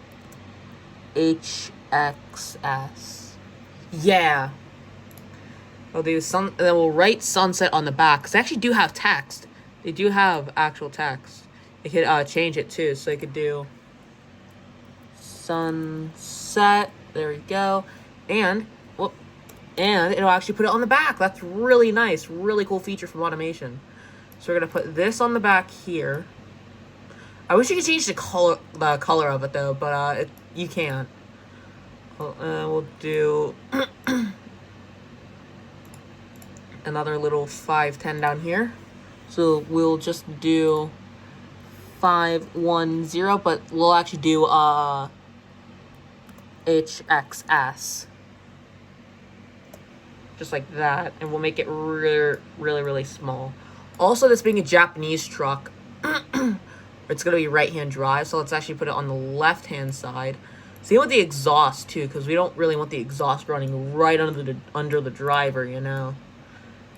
HXS. Yeah. I'll do sun. Then we'll write sunset on the back because they actually do have text. They do have actual text. They could change it too, so they could do sunset. There we go, and whoop, and it'll actually put it on the back. That's really nice. Really cool feature from Automation. So we're gonna put this on the back here. I wish you could change the color of it though, but you can't. We'll do another little 510 down here. So we'll just do 510, but we'll actually do HXS. Just like that, and we'll make it really small. Also, this being a Japanese truck, it's gonna be right-hand drive, so let's actually put it on the left-hand side. Same with the exhaust too, because we don't really want the exhaust running right under the driver, you know.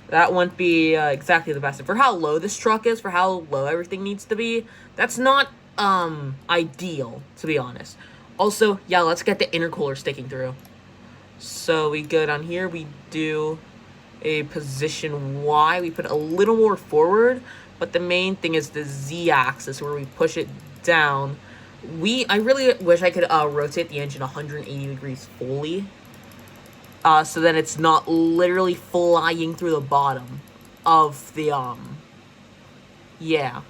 That wouldn't be exactly the best. And for how low this truck is, for how low everything needs to be, that's not ideal, to be honest. Also, yeah, let's get the intercooler sticking through. So we go down here, we do a position Y. We put a little more forward, but the main thing is the Z-axis where we push it down. I really wish I could rotate the engine 180 degrees fully. So then it's not literally flying through the bottom of the, yeah.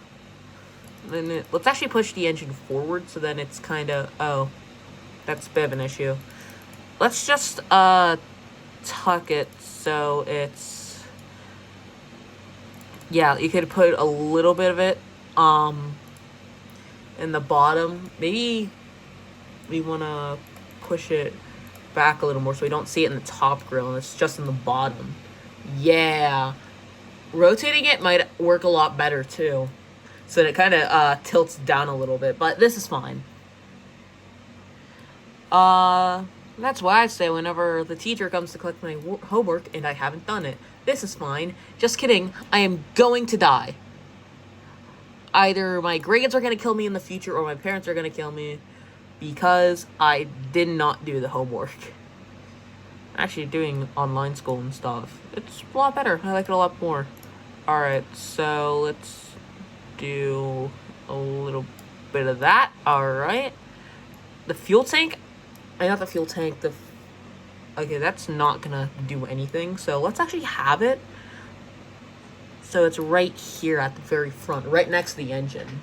Then let's actually push the engine forward, so then it's kind of, oh, that's a bit of an issue. Let's just, tuck it so it's, yeah, you could put a little bit of it, in the bottom. Maybe we want to push it back a little more so we don't see it in the top grill and it's just in the bottom. Yeah. Rotating it might work a lot better too. So that it kind of tilts down a little bit, but this is fine. That's why I say whenever the teacher comes to collect my homework and I haven't done it, this is fine. Just kidding. I am going to die. Either my grades are going to kill me in the future or my parents are going to kill me because I did not do the homework. Actually, doing online school and stuff, it's a lot better. I like it a lot more. Alright, so let's do a little bit of that. Alright. The fuel tank. I got the fuel tank. Okay, that's not gonna do anything. So let's actually have it. So it's right here at the very front, right next to the engine.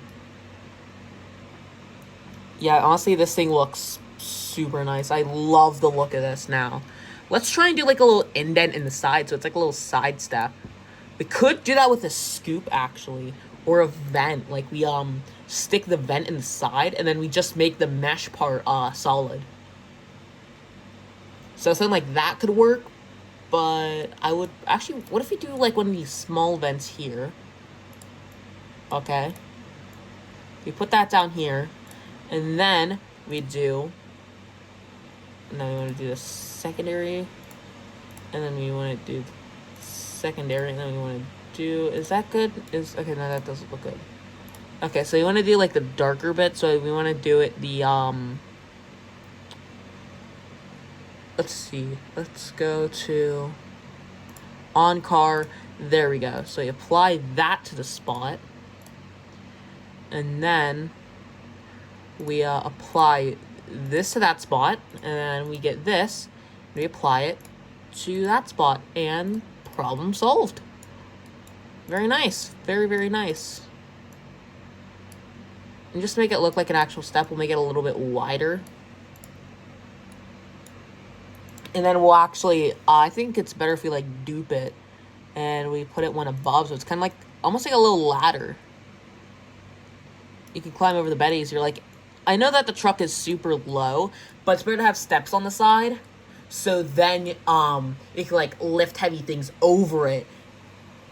Yeah, honestly, this thing looks super nice. I love the look of this now. Let's try and do like a little indent in the side, so it's like a little side step. We could do that with a scoop, actually, or a vent. Like we stick the vent in the side, and then we just make the mesh part solid. So something like that could work, but I would actually, what if we do like one of these small vents here? Okay. We put that down here, and then we do, and then we want to do the secondary, and then we want to do secondary, and then we want to do, is that good? Okay, no, that doesn't look good. Okay, so you want to do like the darker bit, so we want to do it the, let's see, let's go to on car. There we go. So you apply that to the spot, and then we apply this to that spot, and then we get this, we apply it to that spot, and problem solved. Very nice. Very nice. And just to make it look like an actual step, we'll make it a little bit wider. And then we'll actually, I think it's better if we like dupe it and we put it one above, so it's kind of like, almost like a little ladder. You can climb over the bed easier. Like, I know that the truck is super low, but it's better to have steps on the side, so then you can like lift heavy things over it,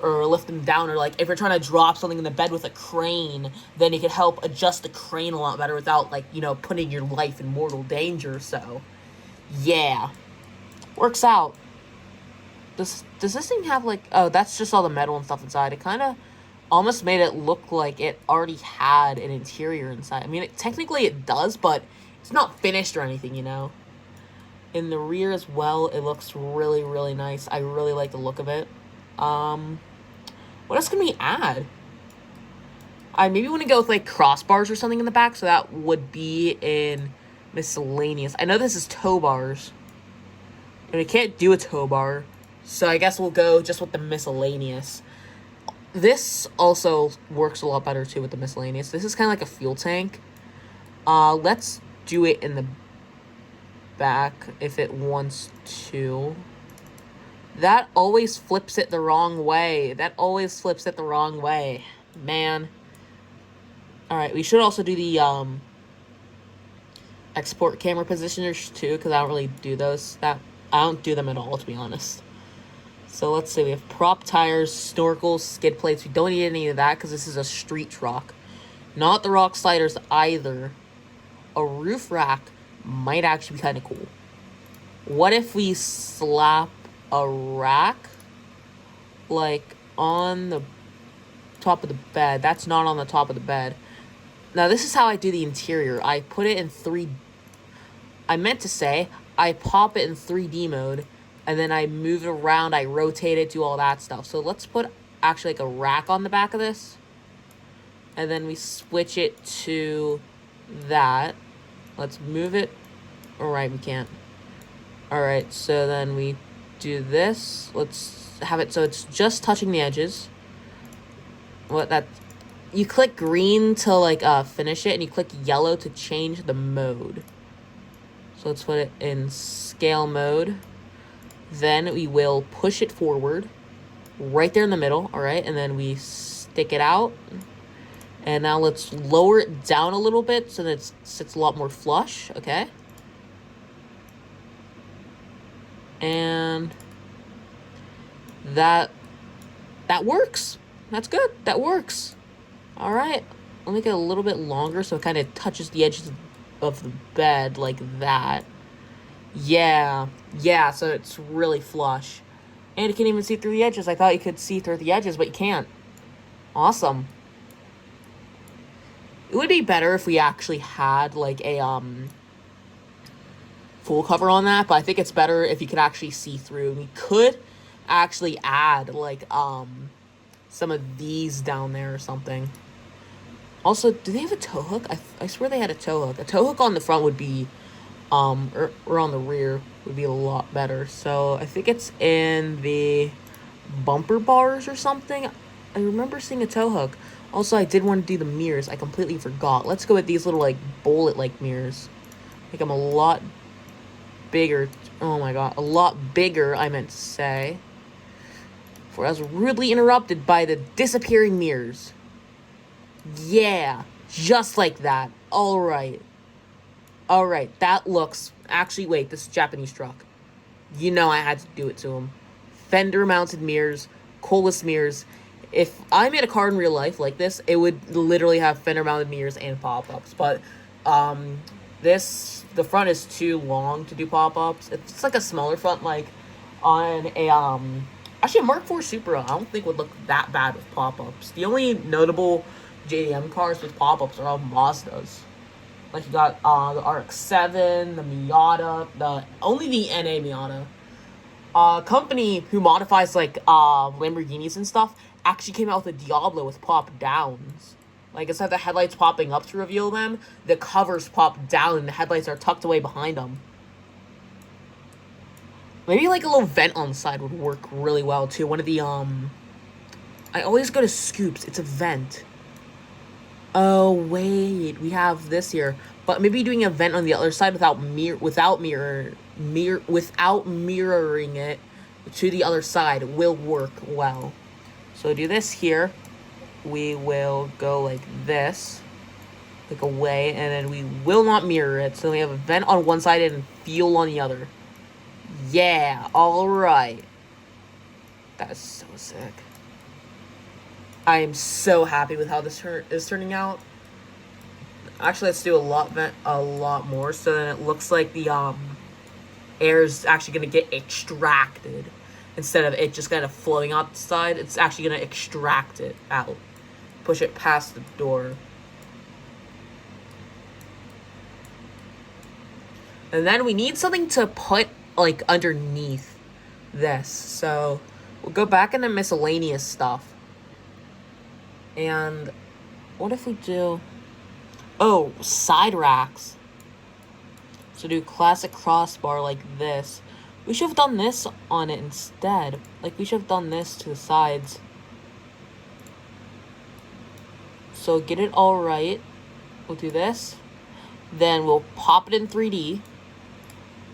or lift them down, or like if you're trying to drop something in the bed with a crane, then you can help adjust the crane a lot better without, like, you know, putting your life in mortal danger. So yeah, works out. Does this thing have like, oh, that's just all the metal and stuff inside. It kind of almost made it look like it already had an interior inside. I mean, technically it does, but it's not finished or anything, you know? In the rear as well, it looks really, really nice. I really like the look of it. What else can we add? I maybe want to go with, like, crossbars or something in the back, so that would be in miscellaneous. I know this is tow bars, and we can't do a tow bar, so I guess we'll go just with the miscellaneous. This also works a lot better, too, with the miscellaneous. This is kind of like a fuel tank. Let's do it in the back if it wants to. That always flips it the wrong way. That always flips it the wrong way. Man. Alright, we should also do the, export camera positioners, too, because I don't really do those. I don't do them at all, to be honest. So let's see, we have prop tires, snorkels, skid plates. We don't need any of that because this is a street truck. Not the rock sliders either. A roof rack might actually be kind of cool. What if we slap a rack, like, on the top of the bed? That's not on the top of the bed. Now, this is how I do the interior. I put it in I pop it in 3D mode, and then I move it around, I rotate it, do all that stuff. So let's put actually like a rack on the back of this. And then we switch it to that. Let's move it. Alright, we can't. Alright, so then we do this. Let's have it so it's just touching the edges. You click green to, like, finish it, and you click yellow to change the mode. So let's put it in scale mode. Then we will push it forward, right there in the middle, alright? And then we stick it out. And now let's lower it down a little bit so that it sits a lot more flush, okay? And that works. That's good. That works. All right. I'll make it a little bit longer so it kind of touches the edges of the bed like that. Yeah. Yeah, so it's really flush. And you can even see through the edges. I thought you could see through the edges, but you can't. Awesome. It would be better if we actually had, like, a, full cover on that, but I think it's better if you could actually see through. We could actually add, like, some of these down there or something. Also, do they have a tow hook? I swear they had a tow hook. A tow hook on the front would be, or on the rear would be a lot better. So, I think it's in the bumper bars or something. I remember seeing a tow hook. Also, I did want to do the mirrors. I completely forgot. Let's go with these little, like, bullet-like mirrors. Make them a lot bigger. Oh my god. A lot bigger, I meant to say. For I was rudely interrupted by the disappearing mirrors. Yeah. Just like that. Alright. Alright. That looks... Actually, wait. This is a Japanese truck. You know I had to do it to him. Fender-mounted mirrors. Coeless mirrors. If I made a car in real life like this, it would literally have fender-mounted mirrors and pop-ups. But, the front is too long to do pop-ups. It's like a smaller front, like, on a, actually, a Mark IV Supra, I don't think would look that bad with pop-ups. The only notable JDM cars with pop-ups are all Mazdas. Like, you got, the RX-7, the Miata, only the NA Miata. Company who modifies, like, Lamborghinis and stuff actually came out with a Diablo with pop-downs. Like, instead of the headlights popping up to reveal them, the covers pop down and the headlights are tucked away behind them. Maybe, like, a little vent on the side would work really well, too. One of the, I always go to Scoops. It's a vent. Oh, wait. We have this here. But maybe doing a vent on the other side without mirroring it to the other side will work well. So do this here. We will go like this, like away, and then we will not mirror it. So we have a vent on one side and fuel on the other. Yeah, alright. That is so sick. I am so happy with how this is turning out. Actually, let's do a lot more, so then it looks like the air is actually going to get extracted. Instead of it just kind of flowing out the side, it's actually going to extract it out. push it past the door. And then we need something to put, like, underneath this. So we'll go back into miscellaneous stuff. And what if we do... Oh, side racks. So do classic crossbar like this. We should have done this on it instead. Like, we should have done this to the sides. So get it all right. We'll do this. Then we'll pop it in 3D.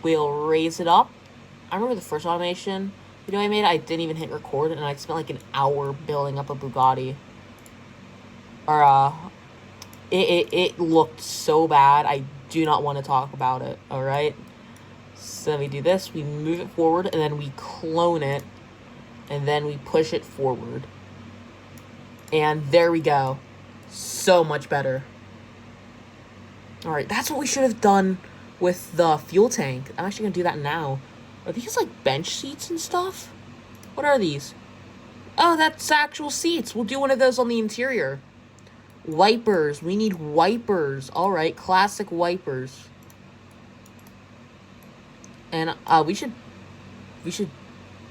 We'll raise it up. I remember the first automation video I made, I didn't even hit record, and I spent like an hour building up a Bugatti. Or, it looked so bad, I do not want to talk about it, alright? So we do this, we move it forward, and then we clone it, and then we push it forward. And there we go. So much better. Alright, that's what we should have done with the fuel tank. I'm actually gonna do that now. Are these like bench seats and stuff? What are these? Oh, that's actual seats. We'll do one of those on the interior. Wipers. We need wipers. Alright, classic wipers. And we should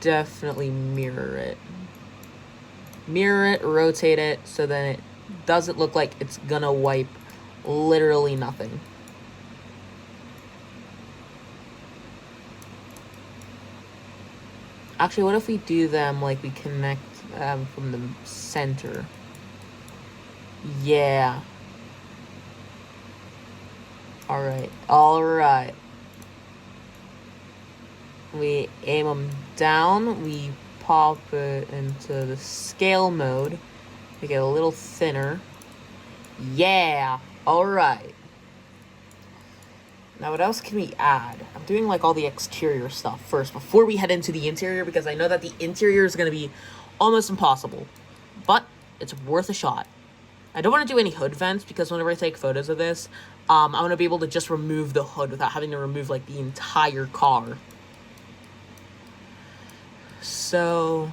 definitely mirror it. Mirror it, rotate it, so then it doesn't look like it's gonna wipe literally nothing. Actually, what if we do them like we connect from the center? Yeah. Alright. Alright. We aim them down. We pop it into the scale mode. Make it a little thinner. Yeah. Alright. Now, what else can we add? I'm doing, like, all the exterior stuff first before we head into the interior, because I know that the interior is going to be almost impossible. But it's worth a shot. I don't want to do any hood vents, because whenever I take photos of this, I want to be able to just remove the hood without having to remove, like, the entire car. So,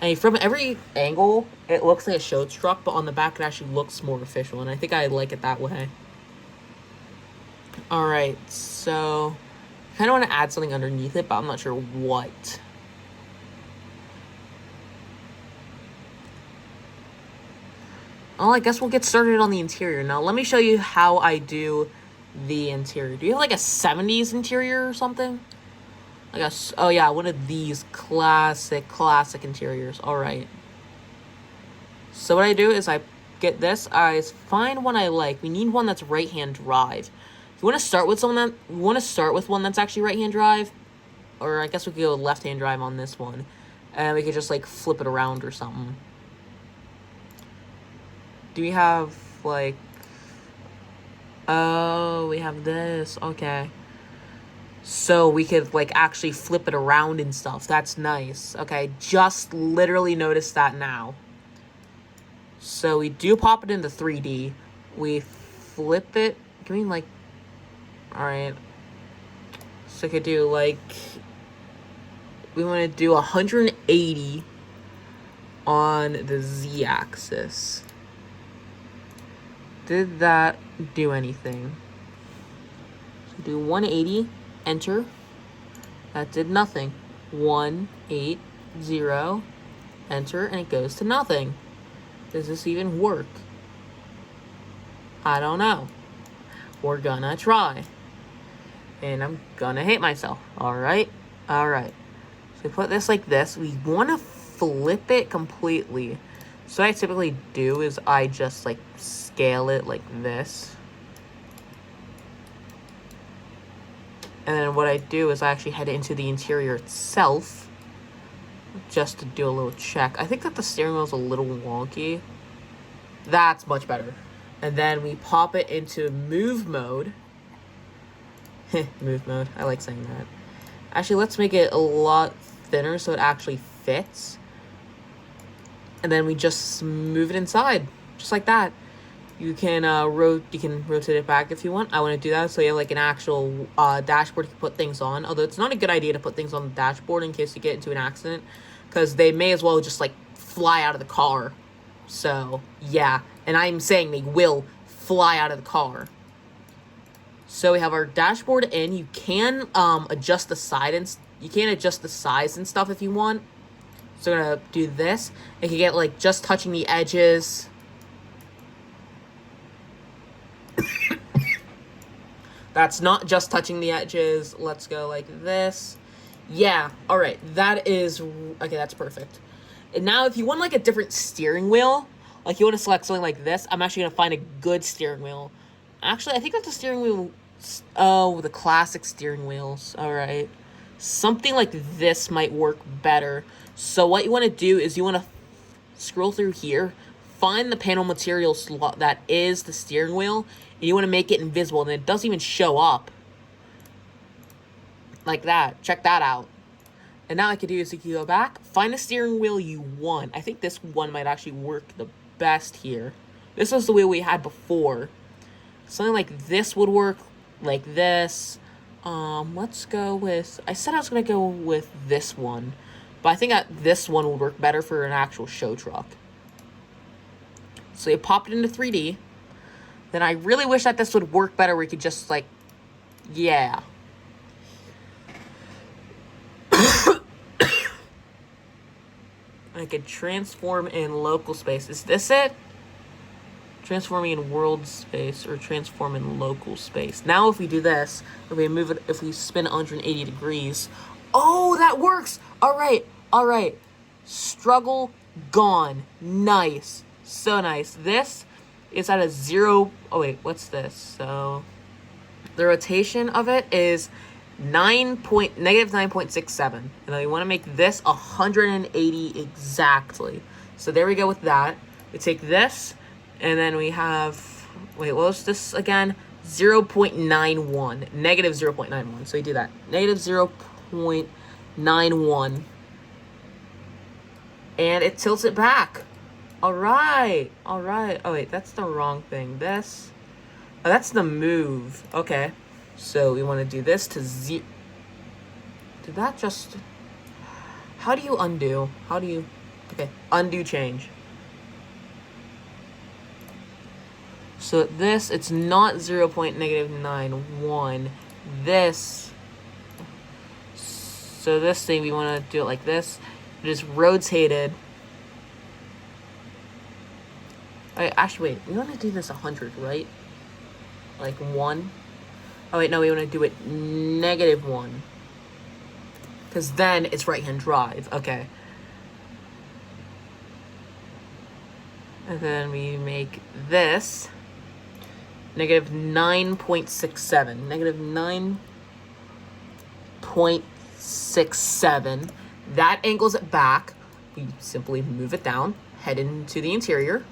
I mean, from every angle, it looks like a show truck, but on the back, it actually looks more official, and I think I like it that way. Alright, so I kind of want to add something underneath it, but I'm not sure what. Well, I guess we'll get started on the interior. Now, let me show you how I do the interior. Do you have like a 70s interior or something? Like a, oh yeah, one of these classic interiors. Alright. So what I do is I get this. I find one I like. We need one that's right-hand drive. You want to start with one that's actually right-hand drive, or I guess we could go left-hand drive on this one, and we could just like flip it around or something. Do we have like? Oh, we have this. Okay. So we could like actually flip it around and stuff. That's nice. Okay, just literally noticed that now. So we do pop it into 3D. We flip it. Can we like? Alright. So I could do like, we want to do 180 on the Z-axis. Did that do anything? So do 180, enter. That did nothing. 180, enter, and it goes to nothing. Does this even work? I don't know. We're gonna try. And I'm gonna hate myself. Alright? Alright. So we put this like this. We want to flip it completely. So what I typically do is I just like scale it like this. And then what I do is I actually head into the interior itself. Just to do a little check. I think that the steering wheel is a little wonky. That's much better. And then we pop it into move mode. Move mode. I like saying that. Actually, let's make it a lot thinner so it actually fits. And then we just move it inside. Just like that. You can rotate it back if you want. I want to do that so you have like an actual dashboard you can put things on. Although it's not a good idea to put things on the dashboard in case you get into an accident, because they may as well just like fly out of the car. So, yeah. And I'm saying they will fly out of the car. So we have our dashboard in. You can adjust the side and you can adjust the size and stuff if you want. So we're gonna do this. It can get like just touching the edges. That's not just touching the edges. Let's go like this. Yeah, all right. That is okay. That's perfect. And now, if you want like a different steering wheel, like you want to select something like this, I'm actually gonna find a good steering wheel. Actually, I think that's a steering wheel. Oh, the classic steering wheels. All right. Something like this might work better. So what you want to do is you want to scroll through here, find the panel material slot that is the steering wheel, and you want to make it invisible, and it doesn't even show up. Like that. Check that out. And now I can do is you can go back, find the steering wheel you want. I think this one might actually work the best here. This was the wheel we had before. Something like this would work, like this. Let's go with, I said I was going to go with this one, but I think that this one would work better for an actual show truck. So you pop it into 3D. Then I really wish that this would work better where you could just like, yeah. I could transform in local space. Is this it? Transforming in world space or transform in local space. Now if we do this, if we move it, if we spin 180 degrees, oh, that works. All right. Struggle gone. Nice. So nice. This is at a 0. Oh wait, what's this? So the rotation of it is negative 9.67. And then we want to make this 180 exactly. So there we go with that. We take this, and then we have, wait, what was this again? 0.91, negative 0.91. So we do that, negative 0.91, and it tilts it back. All right. Oh wait, that's the wrong thing. This, oh, that's the move. Okay. So we want to do this to Z. Did that just... How do you undo? How do you... Okay, undo change. So this, it's not 0.91. This... So this thing, we want to do it like this. It is rotated. Actually, wait. We want to do this 100, right? Like 1. Oh, wait, no, we want to do it -1. Because then it's right-hand drive. Okay. And then we make this negative 9.67. Negative 9.67. That angles it back. We simply move it down, head into the interior.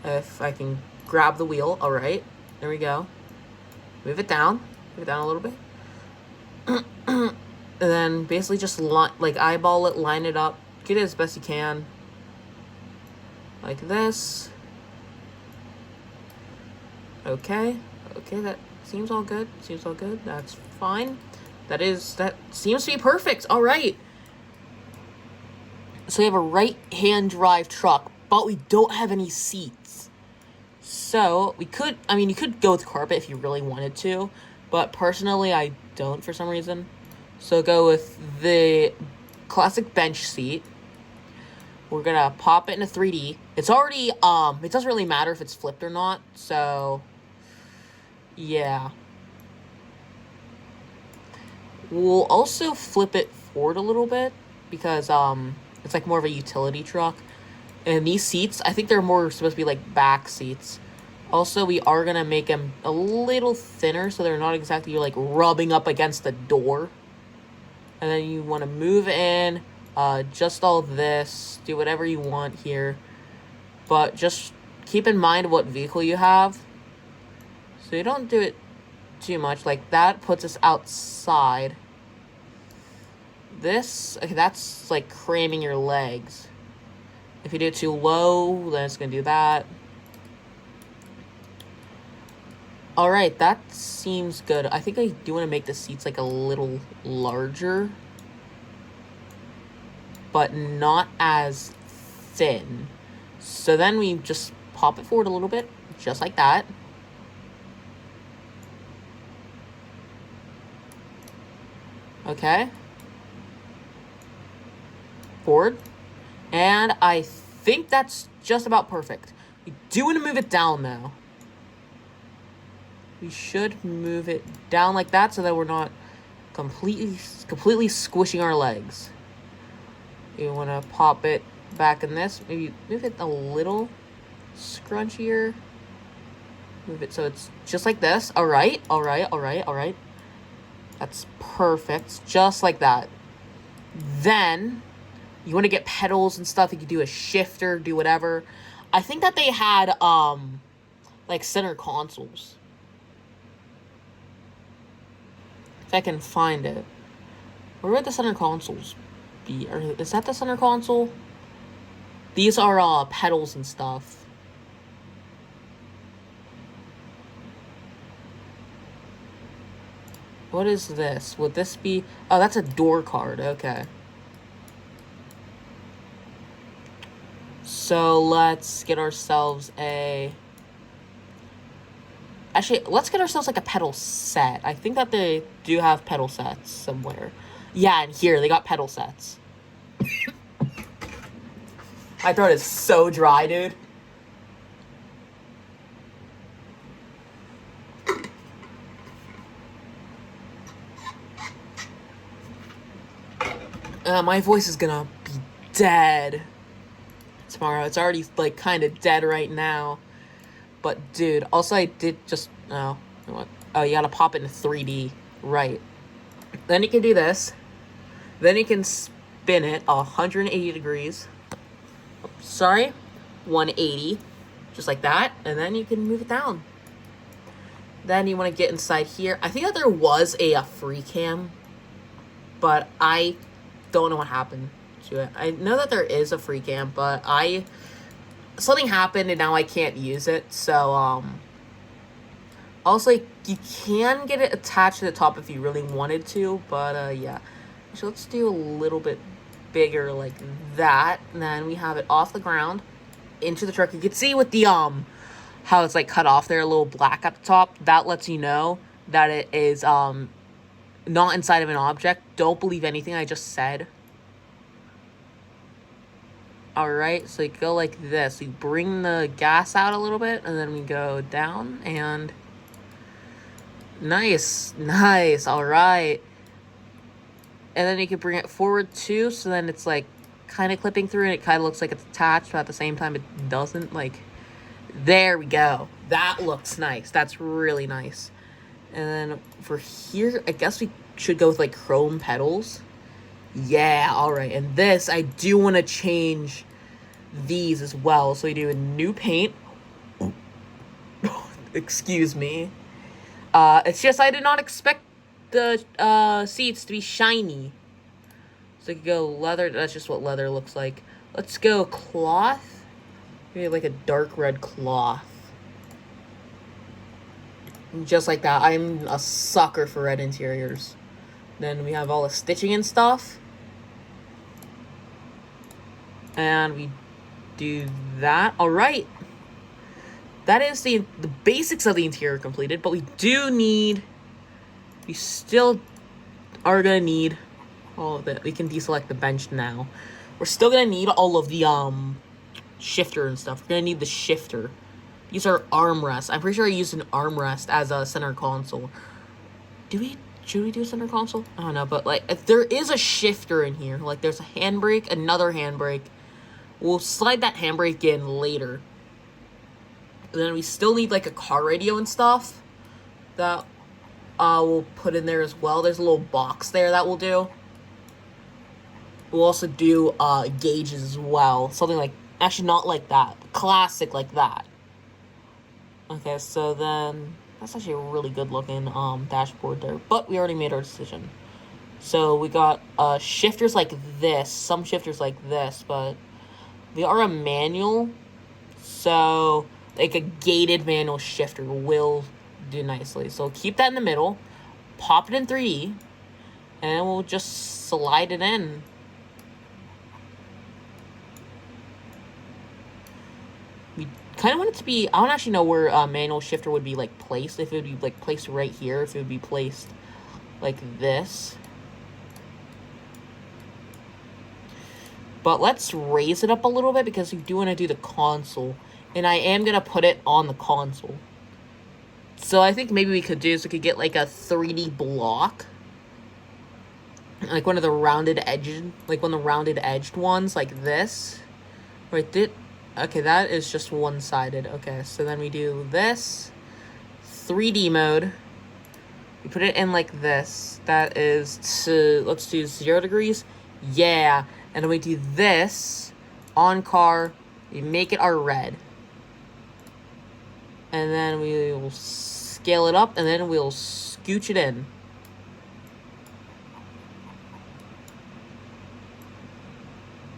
If I can grab the wheel. All right. There we go. Move it down. Move it down a little bit. And then basically just like eyeball it, line it up. Get it as best you can. Like this. Okay. Okay, that seems all good. Seems all good. That's fine. That seems to be perfect. All right. So we have a right-hand drive truck, but we don't have any seats. So we could, I mean, you could go with carpet if you really wanted to, but personally I don't for some reason. So go with the classic bench seat. We're gonna pop it into 3D. It's already, it doesn't really matter if it's flipped or not, so yeah. We'll also flip it forward a little bit because it's like more of a utility truck. And these seats, I think they're more supposed to be like back seats. Also, we are going to make them a little thinner so they're not exactly like rubbing up against the door. And then you want to move in, just all this, do whatever you want here. But just keep in mind what vehicle you have. So you don't do it too much. Like that puts us outside. This, okay, that's like cramming your legs. If you do it too low, then it's going to do that. Alright, that seems good. I think I do want to make the seats like a little larger. but not as thin. So then we just pop it forward a little bit, just like that. Okay. Forward. And I think that's just about perfect. We do want to move it down, though. We should move it down like that so that we're not completely squishing our legs. You want to pop it back in this. Maybe move it a little scrunchier. Move it so it's just like this. All right. That's perfect. Just like that. Then you want to get pedals and stuff. You can do a shifter, do whatever. I think that they had like center consoles. If I can find it. Where would the center consoles be? Is that the center console? These are pedals and stuff. What is this? Would this be... Oh, that's a door card. Okay. So let's get ourselves a... Actually, let's get ourselves like a pedal set. I think that they do have pedal sets somewhere. Yeah, and here, they got pedal sets. My throat is so dry, dude. My voice is gonna be dead tomorrow. It's already, like, kind of dead right now. But, dude, also I did just... Oh, you gotta pop it in 3D. Right. Then you can do this. Then you can spin it 180 degrees. Sorry. 180. Just like that. And then you can move it down. Then you want to get inside here. I think that there was a free cam. But I don't know what happened to it. I know that there is a free cam, but something happened and now I can't use it. So, also, you can get it attached to the top if you really wanted to, but, yeah. So let's do a little bit bigger like that. And then we have it off the ground into the truck. You can see with the, how it's, like, cut off there, a little black at the top. That lets you know that it is, not inside of an object. Don't believe anything I just said. Alright, so you go like this. We bring the gas out a little bit, and then we go down, and... Nice. Alright. And then you can bring it forward, too, so then it's, like, kind of clipping through, and it kind of looks like it's attached, but at the same time it doesn't. Like, there we go. That looks nice. That's really nice. And then for here, I guess we should go with, like, chrome pedals. Yeah, alright. And this, I do want to change these as well. So we do a new paint. Excuse me. It's just I did not expect the seats to be shiny. So you could go leather. That's just what leather looks like. Let's go cloth. Maybe like a dark red cloth. Just like that. I'm a sucker for red interiors. Then we have all the stitching and stuff. And we do that. Alright. That is the basics of the interior completed. But we still are going to need all of it. We can deselect the bench now. We're still going to need all of the shifter and stuff. We're going to need the shifter. These are armrests. I'm pretty sure I used an armrest as a center console. Should we do center console? I don't know, but, like, if there is a shifter in here, like, there's a handbrake, another handbrake. We'll slide that handbrake in later. And then we still need, like, a car radio and stuff that we'll put in there as well. There's a little box there that we'll do. We'll also do gauges as well. Something like, actually not like that. Classic like that. Okay, so then... That's actually a really good looking dashboard there. But we already made our decision. So we got shifters like this. Some shifters like this. But they are a manual. So like a gated manual shifter will do nicely. So keep that in the middle. Pop it in 3D. And we'll just slide it in. kind of want it to be, I don't actually know where manual shifter would be, like, placed. If it would be, like, placed right here. If it would be placed like this. But let's raise it up a little bit because we do want to do the console. And I am going to put it on the console. So I think maybe we could do is we could get like a 3D block. Like one of the rounded edges, like one of the rounded edged ones, like this. Right, okay, that is just one-sided. Okay, so then we do this. 3D mode. We put it in like this. That is to, let's do 0 degrees. Yeah. And then we do this on car. We make it our red. And then we will scale it up and then we'll scooch it in.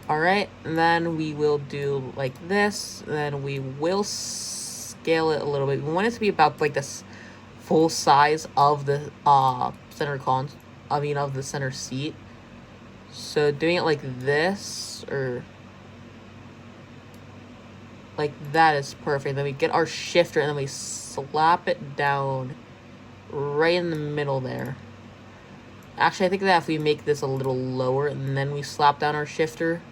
Alright, and then we will do like this. And then we will scale it a little bit. We want it to be about like this full size of the of the center seat. So doing it like this or like that is perfect. Then we get our shifter and then we slap it down right in the middle there. Actually, I think that if we make this a little lower and then we slap down our shifter,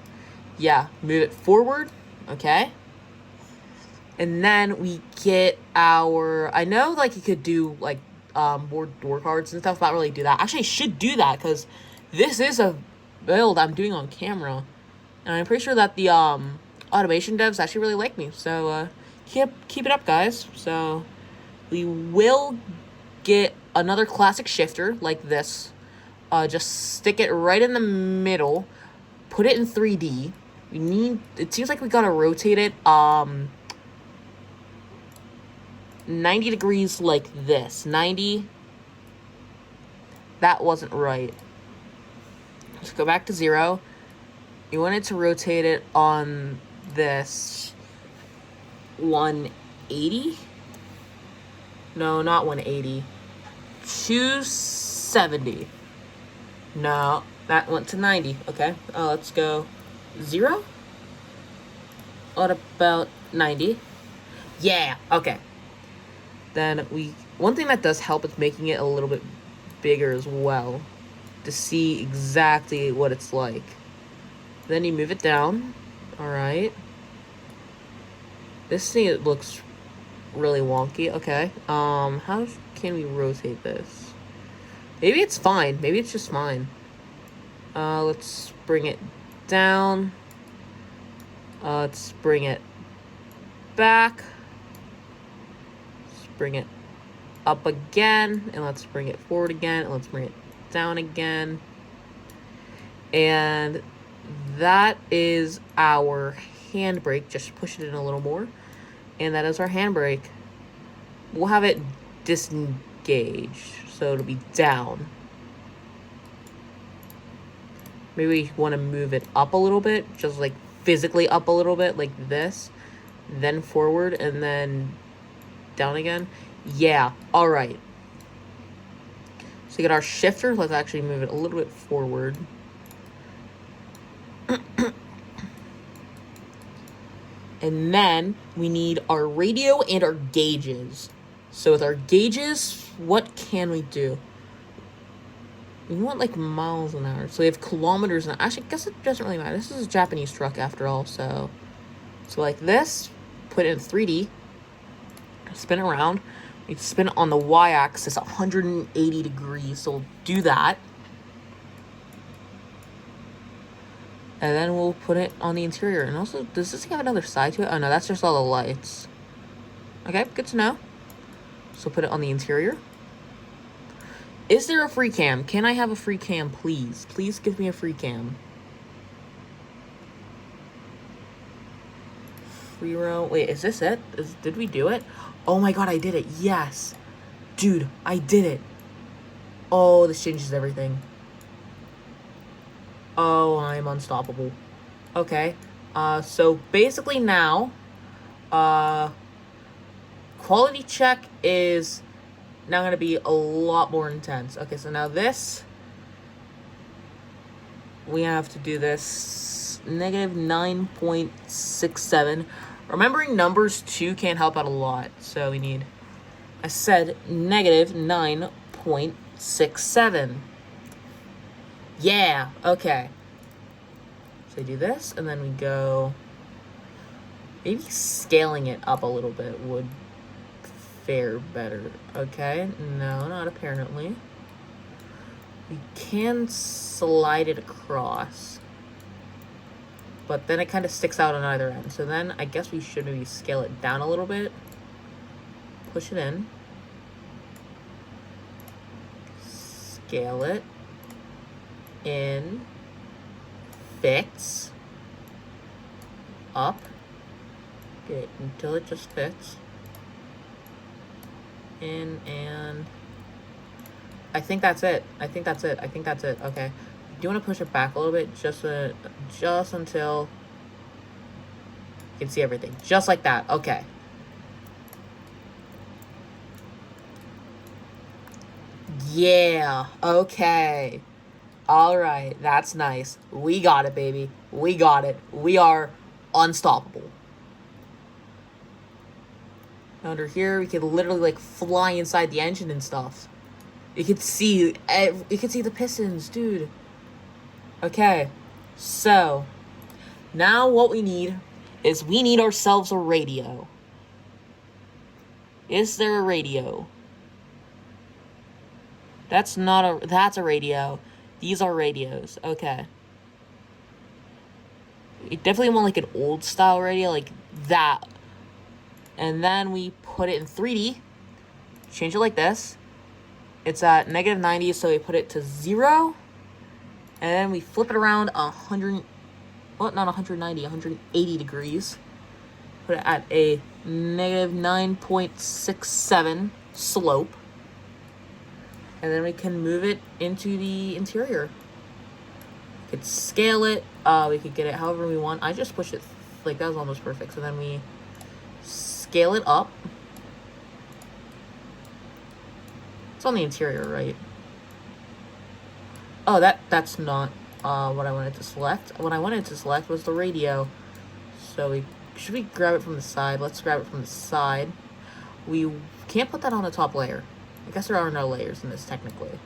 yeah, move it forward, okay? And then we get our, I know like you could do like more door cards and stuff, but not really do that. Actually, I should do that because this is a build I'm doing on camera. And I'm pretty sure that the automation devs actually really like me. So keep it up, guys. So we will get another classic shifter like this. Just stick it right in the middle. Put it in 3D. We need, it seems like we gotta rotate it 90 degrees like this. 90. That wasn't right. Let's go back to 0. You want it to rotate it on this 180. No, not 180. 270. No, that went to 90. Okay, let's go 0. What about 90? Yeah, okay. Then one thing that does help is making it a little bit bigger as well to see exactly what it's like. Then you move it down. Alright. This thing, it looks really wonky. Okay. How can we rotate this? Maybe it's fine. Maybe it's just fine. Let's bring it down. Let's bring it back. Let's bring it up again. And let's bring it forward again. And let's bring it down again. And that is our handbrake. Just push it in a little more. And that is our handbrake. We'll have it disengaged. So it'll be down. Maybe we want to move it up a little bit. Just like physically up a little bit. Like this. Then forward. And then down again. Yeah. Alright. So we get our shifter. Let's actually move it a little bit forward. And then we need our radio and our gauges. So with our gauges, what can we do? We want like miles an hour. So we have kilometers an hour. Actually, I guess it doesn't really matter. This is a Japanese truck after all. So like this, put it in 3D, spin it around. We spin it on the y-axis 180 degrees. So we'll do that. And then we'll put it on the interior. And also, does this have another side to it? Oh, no, that's just all the lights. Okay, good to know. So put it on the interior. Is there a free cam? Can I have a free cam, please? Please give me a free cam. Free row. Wait, is this it? Did we do it? Oh my god, I did it. Yes. Dude, I did it. Oh, this changes everything. Oh, I'm unstoppable. Okay. So basically now, quality check is now going to be a lot more intense. Okay, so now this, we have to do this negative 9.67 Remembering numbers too can help out a lot. So we need, I said, negative 9.67. Yeah, okay. So we do this, and then we go... Maybe scaling it up a little bit would fare better. Okay, no, not apparently. We can slide it across. But then it kind of sticks out on either end. So then I guess we should maybe scale it down a little bit. Push it in. Scale it. In. Fix. Up. Get it until it just fits. In and... I think that's it. I think that's it. Okay. Do you want to push it back a little bit? Just until you can see everything. Just like that. Okay. Yeah. Okay. Alright. That's nice. We got it, baby. We got it. We are unstoppable. Under here, we can literally, like, fly inside the engine and stuff. You can see the pistons, dude. Okay, so now what we need is we need ourselves a radio. Is there a radio? That's a radio. These are radios. Okay. We definitely want like an old style radio, like that. And then we put it in 3D. Change it like this. It's at negative 90, so we put it to 0. And then we flip it around 100, well, not 190, 180 degrees. Put it at a negative 9.67 slope. And then we can move it into the interior. We could scale it. We could get it however we want. I just pushed it, like, that was almost perfect. So then we scale it up. It's on the interior, right? Oh, that's not what I wanted to select. What I wanted to select was the radio. So should we grab it from the side? Let's grab it from the side. We can't put that on the top layer. I guess there are no layers in this, technically.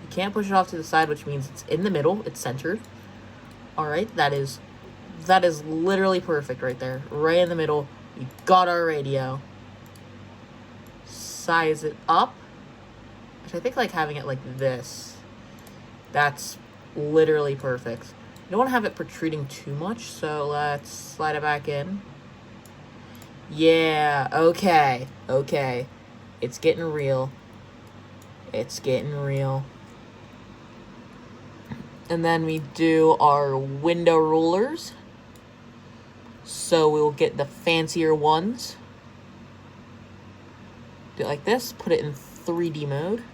You can't push it off to the side, which means it's in the middle. It's centered. Alright, that is literally perfect right there. Right in the middle. We got our radio. Size it up. Which I think like having it like this. That's literally perfect. You don't want to have it protruding too much, so let's slide it back in. Yeah, okay. Okay. It's getting real. It's getting real. And then we do our window rulers. So we'll get the fancier ones. Do it like this. Put it in 3D mode.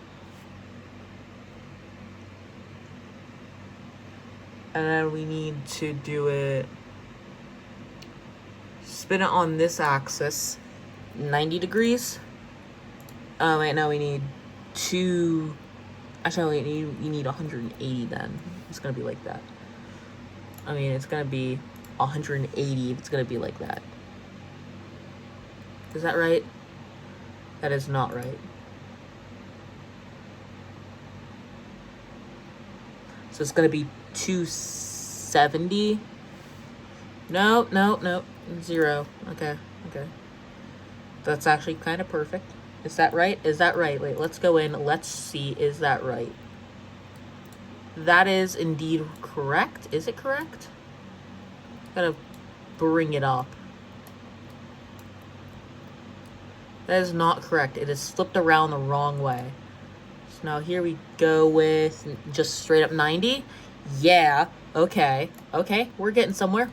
And then we need to do it... Spin it on this axis. 90 degrees. Oh, wait, no, we need 2... Actually, you need 180 then. It's going to be like that. I mean, it's going to be 180 if it's going to be like that. Is that right? That is not right. So it's going to be 270. Nope. 0. Okay. That's actually kind of perfect. Is that right? Wait, let's go in. Let's see. Is that right? That is indeed correct. Is it correct? Gotta bring it up. That is not correct. It is flipped around the wrong way. So now here we go with just straight up 90. Yeah. Okay. We're getting somewhere.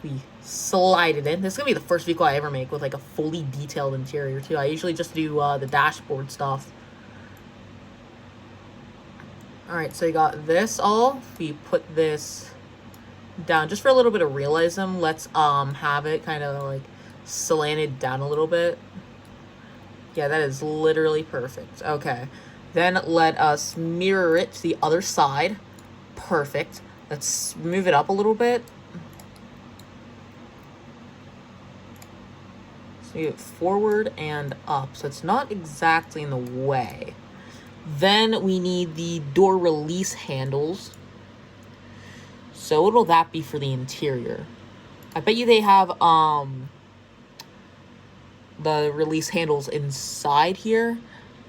We slide it in. This is going to be the first vehicle I ever make with like a fully detailed interior too. I usually just do the dashboard stuff. Alright, so you got this all. We put this down just for a little bit of realism. Let's have it kind of like slanted down a little bit. Yeah, that is literally perfect. Okay. Then let us mirror it to the other side. Perfect. Let's move it up a little bit. So you get forward and up, so it's not exactly in the way. Then we need the door release handles. So what will that be for the interior? I bet you they have the release handles inside here.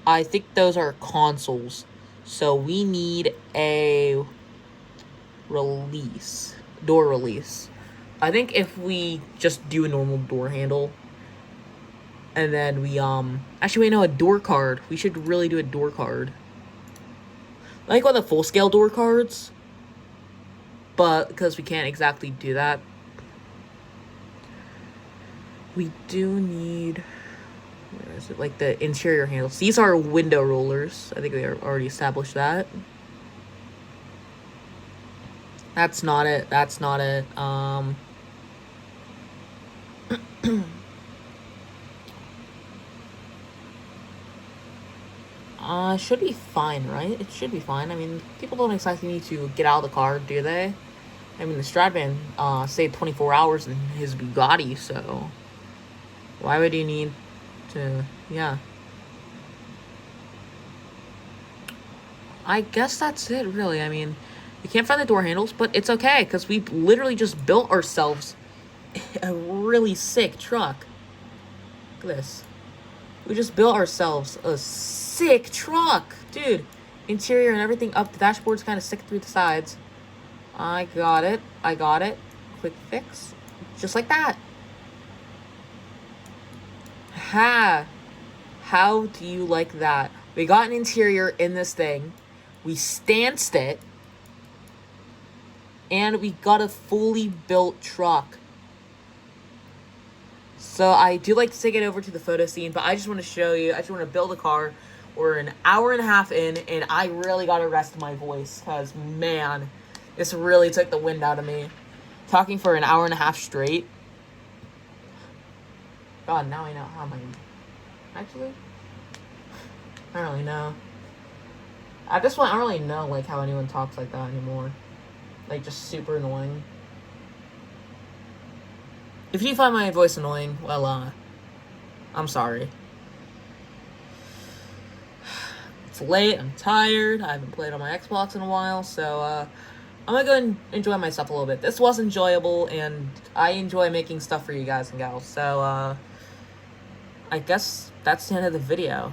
I think those are consoles. So we need a release, door release. I think if we just do a normal door handle, and then we actually wait, no, a door card. We should really do a door card. Like all the full scale door cards, but because we can't exactly do that, we do need, where is it, like the interior handles. These are window rollers. I think we already established that. That's not it. That's not it. Should be fine, right? It should be fine. I mean, people don't exactly need to get out of the car, do they? I mean, the Stradman stayed 24 hours in his Bugatti, so why would you need to, yeah. I guess that's it, really. I mean, we can't find the door handles, but it's okay, because we literally just built ourselves a really sick truck. Look at this. We just built ourselves a sick truck. Dude, interior and everything up. The dashboard's kind of sick through the sides. I got it. I got it. Quick fix. Just like that. Ha! How do you like that? We got an interior in this thing. We stanced it. And we got a fully built truck. So I do like to take it over to the photo scene, but I just want to show you, I just want to build a car. We're an hour and a half in, and I really got to rest my voice, because, man, this really took the wind out of me. Talking for an hour and a half straight. God, now I know how am I... Actually? I don't really know. At this point, I don't really know, like, how anyone talks like that anymore. Like, just super annoying. If you find my voice annoying, well, I'm sorry. It's late, I'm tired, I haven't played on my Xbox in a while, so, I'm gonna go and enjoy myself a little bit. This was enjoyable, and I enjoy making stuff for you guys and gals, so, I guess that's the end of the video.